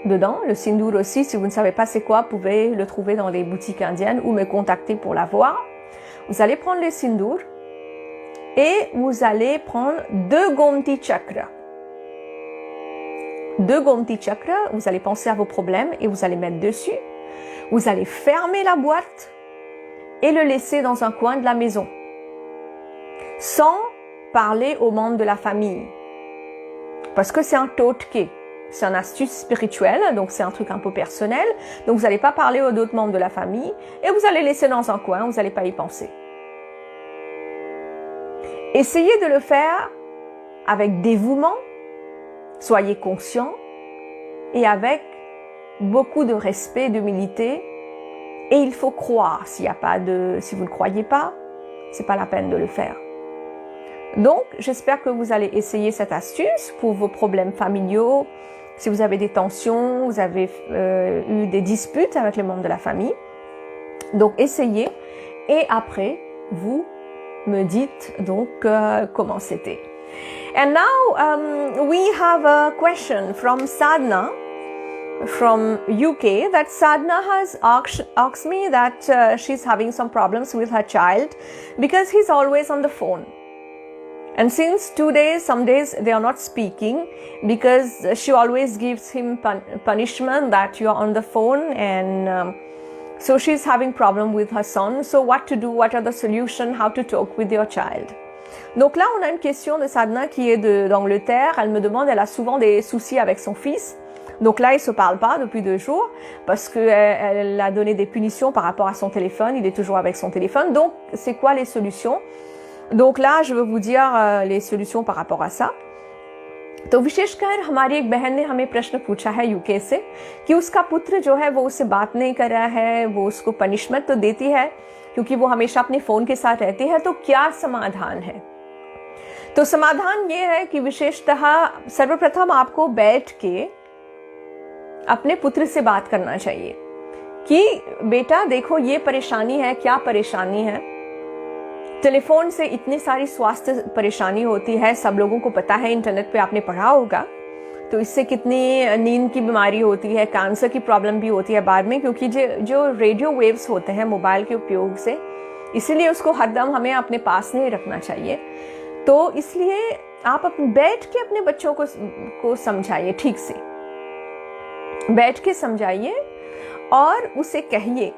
dedans. Le sindour aussi, si vous ne savez pas c'est quoi, vous pouvez le trouver dans les boutiques indiennes ou me contacter pour l'avoir. Vous allez prendre le sindour et vous allez prendre 2 Gomti Chakra. 2 Gomti Chakra, vous allez penser à vos problèmes et vous allez mettre dessus. Vous allez fermer la boîte et le laisser dans un coin de la maison, sans parler aux membres de la famille. Parce que c'est un totke, c'est une astuce spirituelle, donc c'est un truc un peu personnel. Donc vous n'allez pas parler aux autres membres de la famille et vous allez laisser dans un coin, vous n'allez pas y penser. Essayez de le faire avec dévouement, soyez conscient et avec beaucoup de respect, d'humilité, et il faut croire. Si vous ne croyez pas, c'est pas la peine de le faire. Donc, j'espère que vous allez essayer cette astuce pour vos problèmes familiaux. Si vous avez des tensions, vous avez eu des disputes avec les membres de la famille. Donc, essayez, et après, vous me dites donc comment c'était. And now, we have a question from Sadhana, from UK, that Sadhana has asked me that she's having some problems with her child because he's always on the phone. And since 2 days, some days they are not speaking because she always gives him punishment that you are on the phone, and so she's having problem with her son. So what to do? What are the solutions? How to talk with your child? Donc là, on a une question de Sadhana qui est d'Angleterre. Elle me demande, elle a souvent des soucis avec son fils. Donc là, il se parle pas depuis 2 jours parce qu'elle a donné des punitions par rapport à son téléphone. Il est toujours avec son téléphone. Donc, c'est quoi les solutions? Donc là, je veux vous dire les solutions par rapport à ça. तो विशेषकर हमारी एक बहन ने हमें प्रश्न पूछा है यूके से कि उसका पुत्र जो है वो उससे बात नहीं कर रहा है, वो उसको पनिशमेंट तो देती है क्योंकि वो हमेशा अपने फोन के साथ रहती है, तो क्या समाधान है? तो समाधान ये है कि विशेषतः सर्वप्रथम आपको बैठ के अपने पुत्र से बात करना चाहिए कि बेटा देखो ये परेशानी है, क्या परेशानी है। टेलीफोन से इतनी सारी स्वास्थ्य परेशानी होती है, सब लोगों को पता है, इंटरनेट पे आपने पढ़ा होगा। तो इससे कितनी नींद की बीमारी होती है, कैंसर की प्रॉब्लम भी होती है बाद में, क्योंकि जो रेडियो वेव्स होते हैं मोबाइल के उपयोग से, इसीलिए उसको हरदम हमें अपने पास नहीं रखना चाहिए। तो इसलिए आप बैठ के अपने बच्चों को समझाइए, ठीक से बैठ के समझाइए और उसे कहिए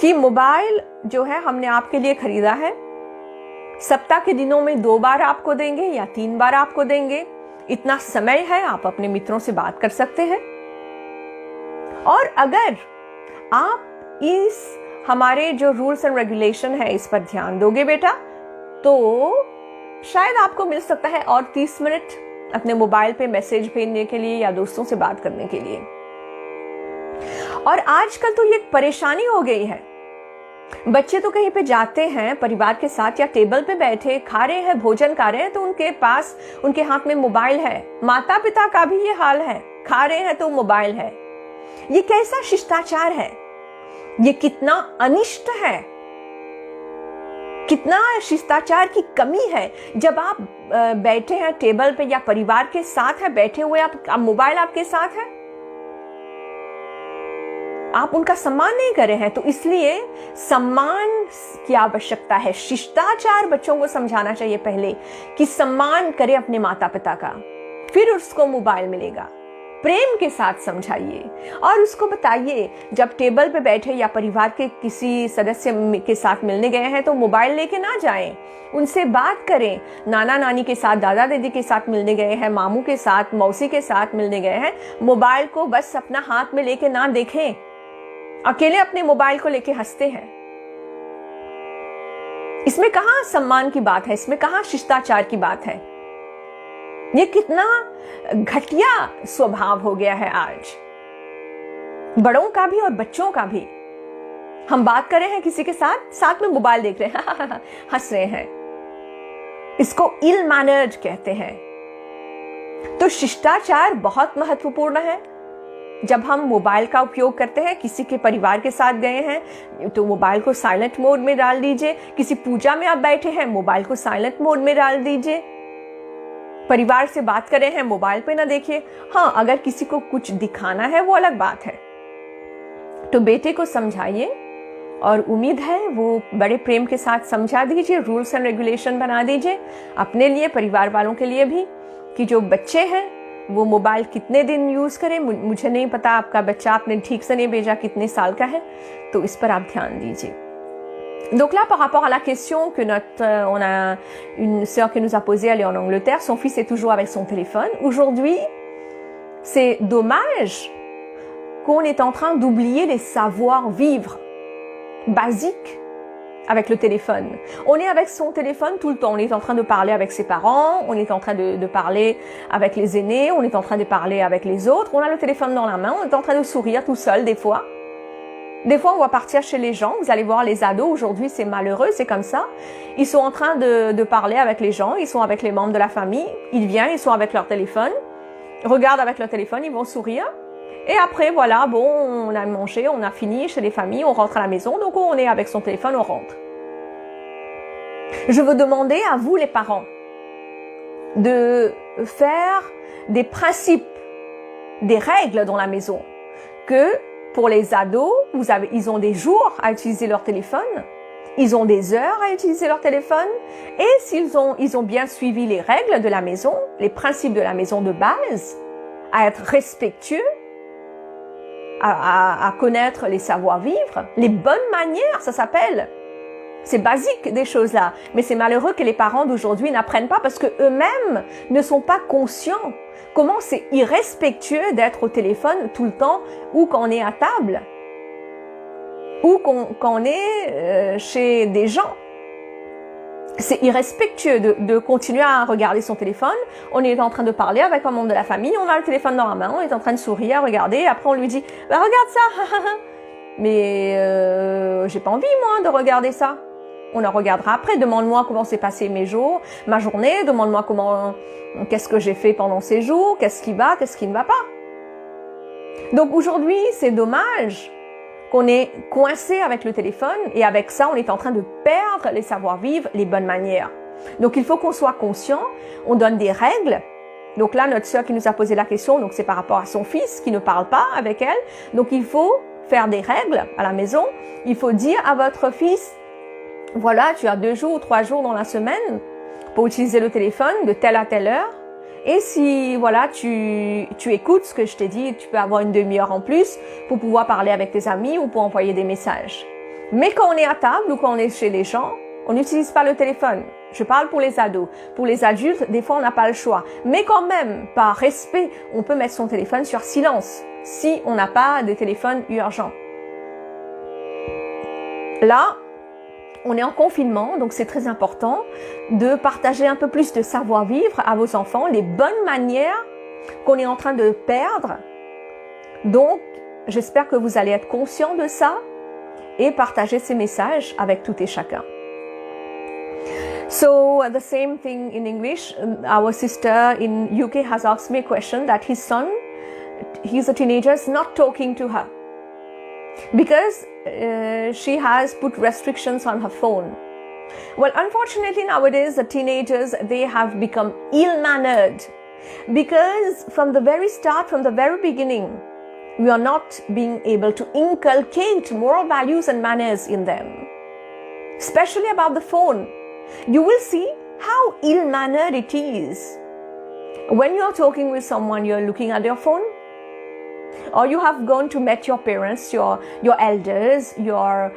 कि मोबाइल जो है हमने आपके लिए खरीदा है, सप्ताह के दिनों में 2 बार आपको देंगे या 3 बार आपको देंगे, इतना समय है, आप अपने मित्रों से बात कर सकते हैं। और अगर आप इस हमारे जो रूल्स एंड रेगुलेशन है इस पर ध्यान दोगे बेटा, तो शायद आपको मिल सकता है और 30 मिनट अपने मोबाइल पे मैसेज भेजने के लिए या दोस्तों से बात करने के लिए। और आजकल तो ये परेशानी हो गई है, बच्चे तो कहीं पे जाते हैं परिवार के साथ या टेबल पे बैठे खा रहे हैं, भोजन खा रहे हैं, तो उनके पास उनके हाथ में मोबाइल है। माता पिता का भी ये हाल है, खा रहे हैं तो मोबाइल है। ये कैसा शिष्टाचार है? ये कितना अनिष्ट है, कितना शिष्टाचार की कमी है। जब आप बैठे हैं टेबल पे या परिवार के साथ है, बैठे हुए आप मोबाइल आपके साथ है, आप उनका सम्मान नहीं कर रहे हैं। तो इसलिए सम्मान की आवश्यकता है। शिष्टाचार बच्चों को समझाना चाहिए पहले कि सम्मान करे अपने माता पिता का, फिर उसको मोबाइल मिलेगा। प्रेम के साथ समझाइए और उसको बताइए जब टेबल पे बैठे या परिवार के किसी सदस्य के साथ मिलने गए हैं तो मोबाइल लेके ना जाएं, उनसे बात करें। नाना नानी के साथ, दादा दादी के साथ मिलने गए हैं, मामू के साथ, मौसी के साथ मिलने गए हैं, मोबाइल को बस अपना हाथ में लेके ना देखें। अकेले अपने मोबाइल को लेके हंसते हैं। इसमें कहां सम्मान की बात है, इसमें कहां शिष्टाचार की बात है। ये कितना घटिया स्वभाव हो गया है आज, बड़ों का भी और बच्चों का भी। हम बात कर रहे हैं किसी के साथ, साथ में मोबाइल देख रहे हैं, हंस रहे हैं। इसको इल मैनर्ड कहते हैं। तो शिष्टाचार बहुत महत्वपूर्ण है। जब हम मोबाइल का उपयोग करते हैं, किसी के परिवार के साथ गए हैं तो मोबाइल को साइलेंट मोड में डाल दीजिए। किसी पूजा में आप बैठे हैं, मोबाइल को साइलेंट मोड में डाल दीजिए। परिवार से बात कर रहे हैं, मोबाइल पे ना देखिए। हाँ, अगर किसी को कुछ दिखाना है वो अलग बात है। तो बेटे को समझाइए और उम्मीद है वो बड़े प्रेम के साथ समझा दीजिए। रूल्स एंड रेगुलेशन बना दीजिए अपने लिए, परिवार वालों के लिए भी, कि जो बच्चे हैं वो मोबाइल कितने दिन यूज करें। मुझे नहीं पता आपका बच्चा आपने ठीक से नहीं भेजा कितने साल का है, तो इस पर आप ध्यान दीजिए। Donc là, par rapport à la question que on a une sœur qui nous a posée, elle est en Angleterre, son fils est toujours avec son téléphone. Aujourd'hui, c'est dommage qu'on est en train d'oublier les savoir-vivre basiques avec le téléphone. On est avec son téléphone tout le temps. On est en train de parler avec ses parents, on est en train de parler avec les aînés, on est en train de parler avec les autres. On a le téléphone dans la main, on est en train de sourire tout seul des fois. Des fois, on va partir chez les gens. Vous allez voir les ados, aujourd'hui, c'est malheureux, c'est comme ça. Ils sont en train de parler avec les gens, ils sont avec les membres de la famille. Ils viennent, ils sont avec leur téléphone, regardent avec leur téléphone, ils vont sourire. Et après, voilà, bon, on a mangé, on a fini chez les familles, on rentre à la maison, donc on est avec son téléphone, on rentre. Je veux demander à vous, les parents, de faire des principes, des règles dans la maison, que pour les ados, ils ont des jours à utiliser leur téléphone, ils ont des heures à utiliser leur téléphone, et s'ils ont bien suivi les règles de la maison, les principes de la maison de base, à être respectueux, à connaître les savoir-vivre, les bonnes manières, ça s'appelle. C'est basique des choses là, mais c'est malheureux que les parents d'aujourd'hui n'apprennent pas parce que eux-mêmes ne sont pas conscients. Comment c'est irrespectueux d'être au téléphone tout le temps ou quand on est à table ou quand on est chez des gens. c'est irrespectueux de continuer à regarder son téléphone. On est en train de parler avec un membre de la famille, on a le téléphone dans la main, on est en train de sourire, regarder, et après on lui dit « Bah regarde ça !» Mais j'ai pas envie moi de regarder ça. On en regardera après. Demande-moi comment s'est passé mes jours, ma journée, demande-moi qu'est-ce que j'ai fait pendant ces jours, qu'est-ce qui va, qu'est-ce qui ne va pas. Donc aujourd'hui, c'est dommage qu'on est coincé avec le téléphone et avec ça, on est en train de perdre les savoir-vivre, les bonnes manières. Donc il faut qu'on soit conscient, on donne des règles. Donc là, notre sœur qui nous a posé la question, donc c'est par rapport à son fils qui ne parle pas avec elle. Donc il faut faire des règles à la maison. Il faut dire à votre fils, voilà, tu as 2 jours ou 3 jours dans la semaine pour utiliser le téléphone de telle à telle heure. Et si voilà, tu écoutes ce que je t'ai dit, tu peux avoir une demi-heure en plus pour pouvoir parler avec tes amis ou pour envoyer des messages. Mais quand on est à table ou quand on est chez les gens, on n'utilise pas le téléphone. Je parle pour les ados. Pour les adultes, des fois, on n'a pas le choix. Mais quand même, par respect, on peut mettre son téléphone sur silence si on n'a pas de téléphone urgent. Là, on est en confinement, donc c'est très important de partager un peu plus de savoir-vivre à vos enfants, les bonnes manières qu'on est en train de perdre. Donc, j'espère que vous allez être conscients de ça et partager ces messages avec tout et chacun. So, the same thing in English. Our sister in UK has asked me a question that his son, he's a teenager, is not talking to her. Because she has put restrictions on her phone. Well, unfortunately nowadays the teenagers, they have become ill-mannered because from the very start, from the very beginning, we are not being able to inculcate moral values and manners in them, especially about the phone. You will see how ill-mannered it is. When you're talking with someone, you're looking at your phone, or you have gone to meet your parents, your elders, your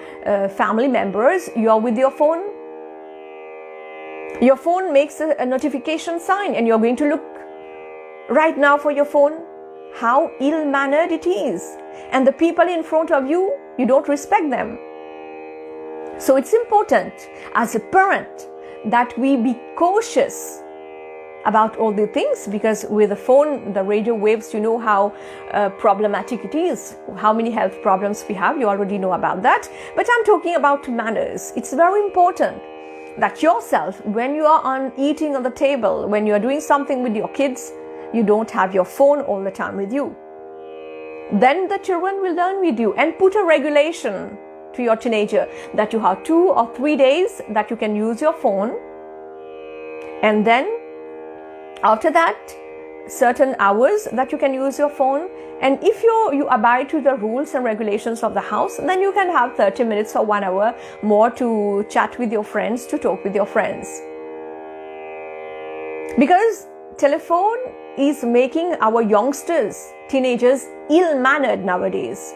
family members, you are with your phone. Your phone makes a notification sign and you're going to look right now for your phone. How ill-mannered it is. And the people in front of you, you don't respect them. So it's important as a parent that we be cautious about all the things, because with the phone, the radio waves, you know how problematic it is, how many health problems we have, you already know about that. But I'm talking about manners. It's very important that yourself, when you are eating on the table, when you are doing something with your kids, you don't have your phone all the time with you. Then the children will learn with you, and put a regulation to your teenager that you have 2 or 3 days that you can use your phone, and then after that, certain hours that you can use your phone. And if you abide to the rules and regulations of the house, then you can have 30 minutes or 1 hour more to chat with your friends, to talk with your friends. Because telephone is making our youngsters, teenagers, ill-mannered nowadays.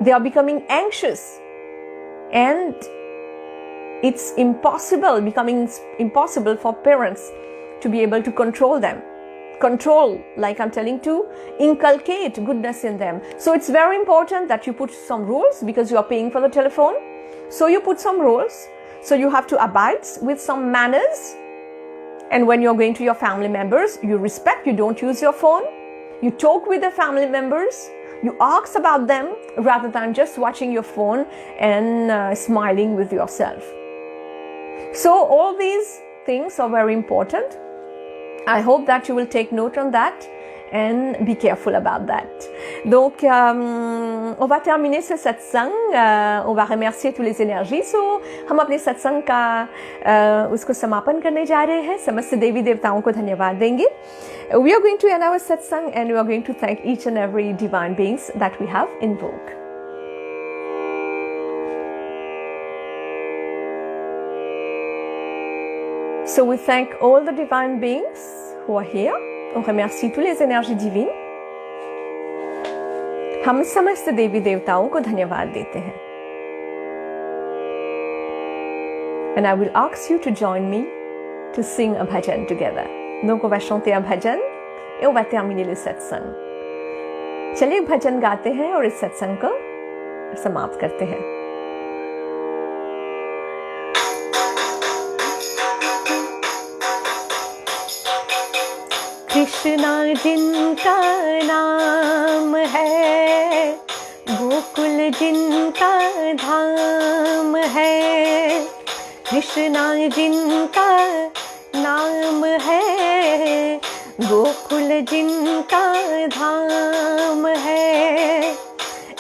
They are becoming anxious. And it's becoming impossible for parents to be able to control them. Control, like I'm telling to inculcate goodness in them. So it's very important that you put some rules, because you are paying for the telephone. So you put some rules. So you have to abide with some manners. And when you're going to your family members, you respect, you don't use your phone. You talk with the family members. You ask about them rather than just watching your phone and smiling with yourself. So all these things are very important. I hope that you will take note on that and be careful about that. Donc, on va terminer ce satsang. On va remercier toutes les énergies. So, हम अपने सत्संग का उसको समापन करने जा रहे हैं. समस्त देवी देवताओं को धन्यवाद देंगे. We are going to end our satsang and we are going to thank each and every divine beings that we have invoked. So we thank all the divine beings who are here. On remercie tous les énergies divines. हम समस्त देवी देवताओं को धन्यवाद देते हैं. And I will ask you to join me to sing a bhajan together. Donc on va chanter un bhajan et on va terminer le satsang. चलिए भजन गाते हैं और इस सत्संग को समाप्त करते हैं.
कृष्णा जिनका नाम है, गोकुल जिनका धाम है। कृष्णा जिनका नाम है, गोकुल जिनका धाम है।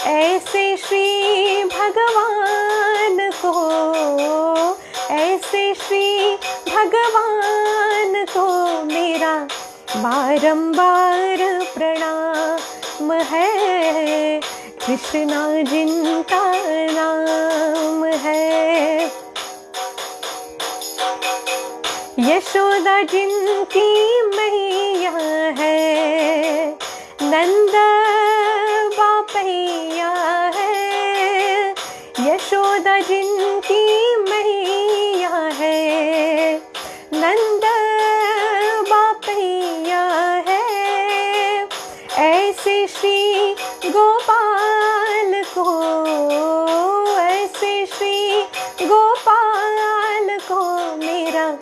ऐसे श्री भगवान को, ऐसे श्री भगवान को मेरा बारंबार प्रणाम है। कृष्णा जिनका नाम है। यशोदा जिनकी मैया है, नंद बापैया है। यशोदा जिनकी मैया है, नंद बापैया है। ऐसे श्री गोपाल को, ऐसे श्री गोपाल को मेरा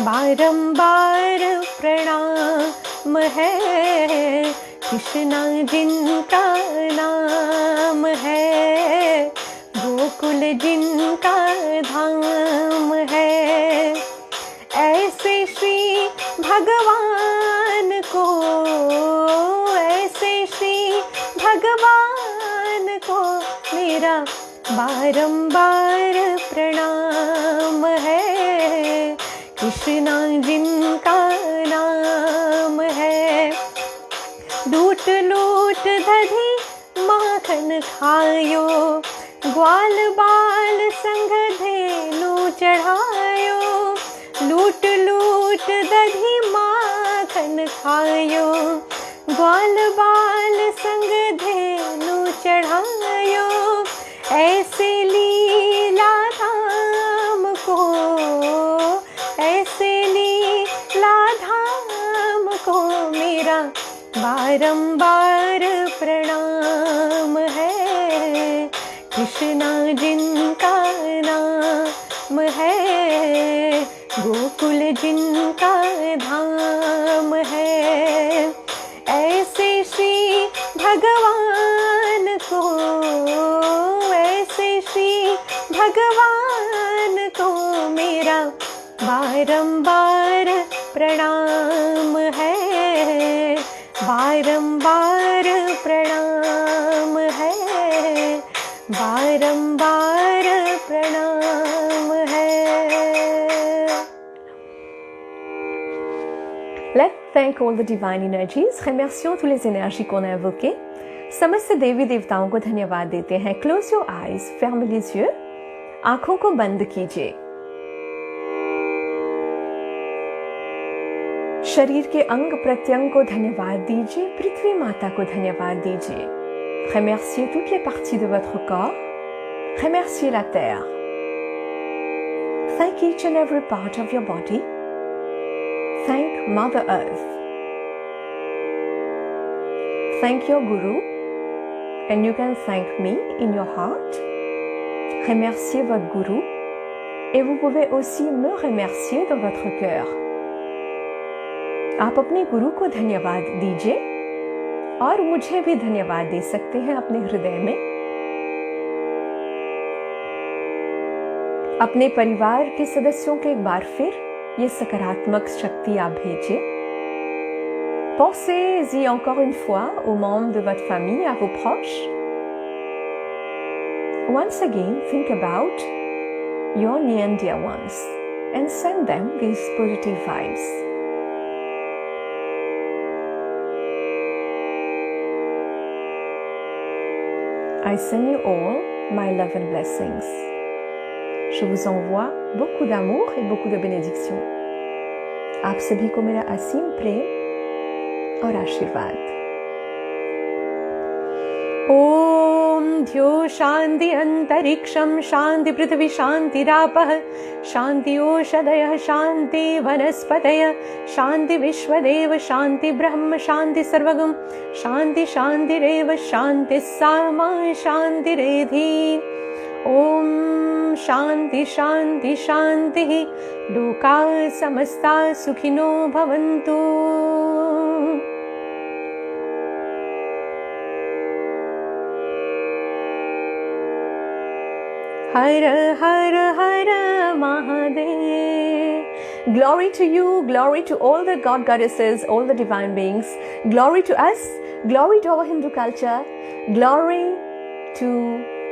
बारंबार प्रणाम है। कृष्णा जिनका नाम है, गोकुल जिनका धाम है। ऐसे श्री भगवान को, ऐसे श्री भगवान को मेरा बारंबार प्रणाम है। कृष्णा जिनका नाम है। लूट लूट दधी माखन खायो, ग्वाल बाल संग धेनु चढ़ायो। लूट लूट दधी माखन खायो, ग्वाल बाल संग धेनु चढ़ायो। ऐसे लीला धाम को, ऐसे लीला धाम को मेरा बारंबार प्रणाम है। कृष्णा जिनका नाम है, गोकुल जिनका धाम है। ऐसे श्री भगवान को, ऐसे श्री भगवान को मेरा बारंबार प्रणाम है। बारंबार प्रणाम है, बारंबार प्रणाम है।
Let's thank all the divine energies. Remercions toutes les énergies qu'on a invoquées. समस्त देवी देवताओं को धन्यवाद देते हैं. Close your eyes, ferme les yeux. आंखों को बंद कीजिए. शरीर के अंग प्रत्यंग को धन्यवाद दीजिए. पृथ्वी माता को धन्यवाद दीजिए. Remerciez toutes les parties de votre corps. Remerciez la terre. Thank each and every part of your body. Thank Mother Earth. Thank your Guru, and you can thank me in your heart. Remerciez votre Guru, et vous pouvez aussi me remercier dans votre cœur. आप अपने गुरु को धन्यवाद दीजिए और मुझे भी धन्यवाद दे सकते हैं अपने हृदय में. अपने परिवार के सदस्यों को एक बार फिर ये सकारात्मक शक्ति आप भेजिए. Pensez-y encore une fois aux membres de votre famille, à vos proches. Once again, think about your near and dear ones and send them these positive vibes. I send you all my love and blessings. Je vous envoie beaucoup d'amour et beaucoup de bénédictions. आप सभी को मेरा असीम प्रेम और आशीर्वाद.
ओम ध्यो शांति अंतरिक्षम शांति पृथ्वी शांतिरापः शांति ओषधयः शांति वनस्पतयः शांति विश्वदेव शांति ब्रह्म शांति सर्वगम शांति शांतिरेव शांति सामा शांतिरेधि. ओम शांति शांति शांति. लोकाः समस्ताः सुखिनो भवन्तु. हर हर हर Mahadev.
Glory to you, glory to all the God goddesses, all the divine beings. Glory to us, glory to our Hindu culture, glory to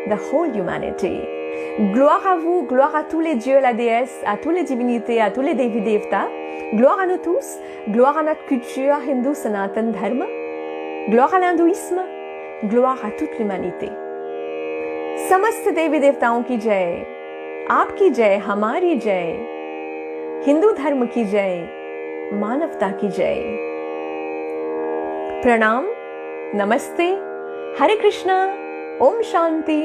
the whole humanity. Gloire à vous, gloire à tous les dieux, la déesse, à toutes les divinités, à tous les devi devtas. Gloire à nous tous, gloire à notre culture hindoue Sanatan Dharma. Gloire à l'hindouisme, gloire à toute l'humanité. समस्त देवी देवताओं की जय, आपकी जय, हमारी जय, हिंदू धर्म की जय, मानवता की जय। प्रणाम, नमस्ते, हरे कृष्णा, ओम शांति।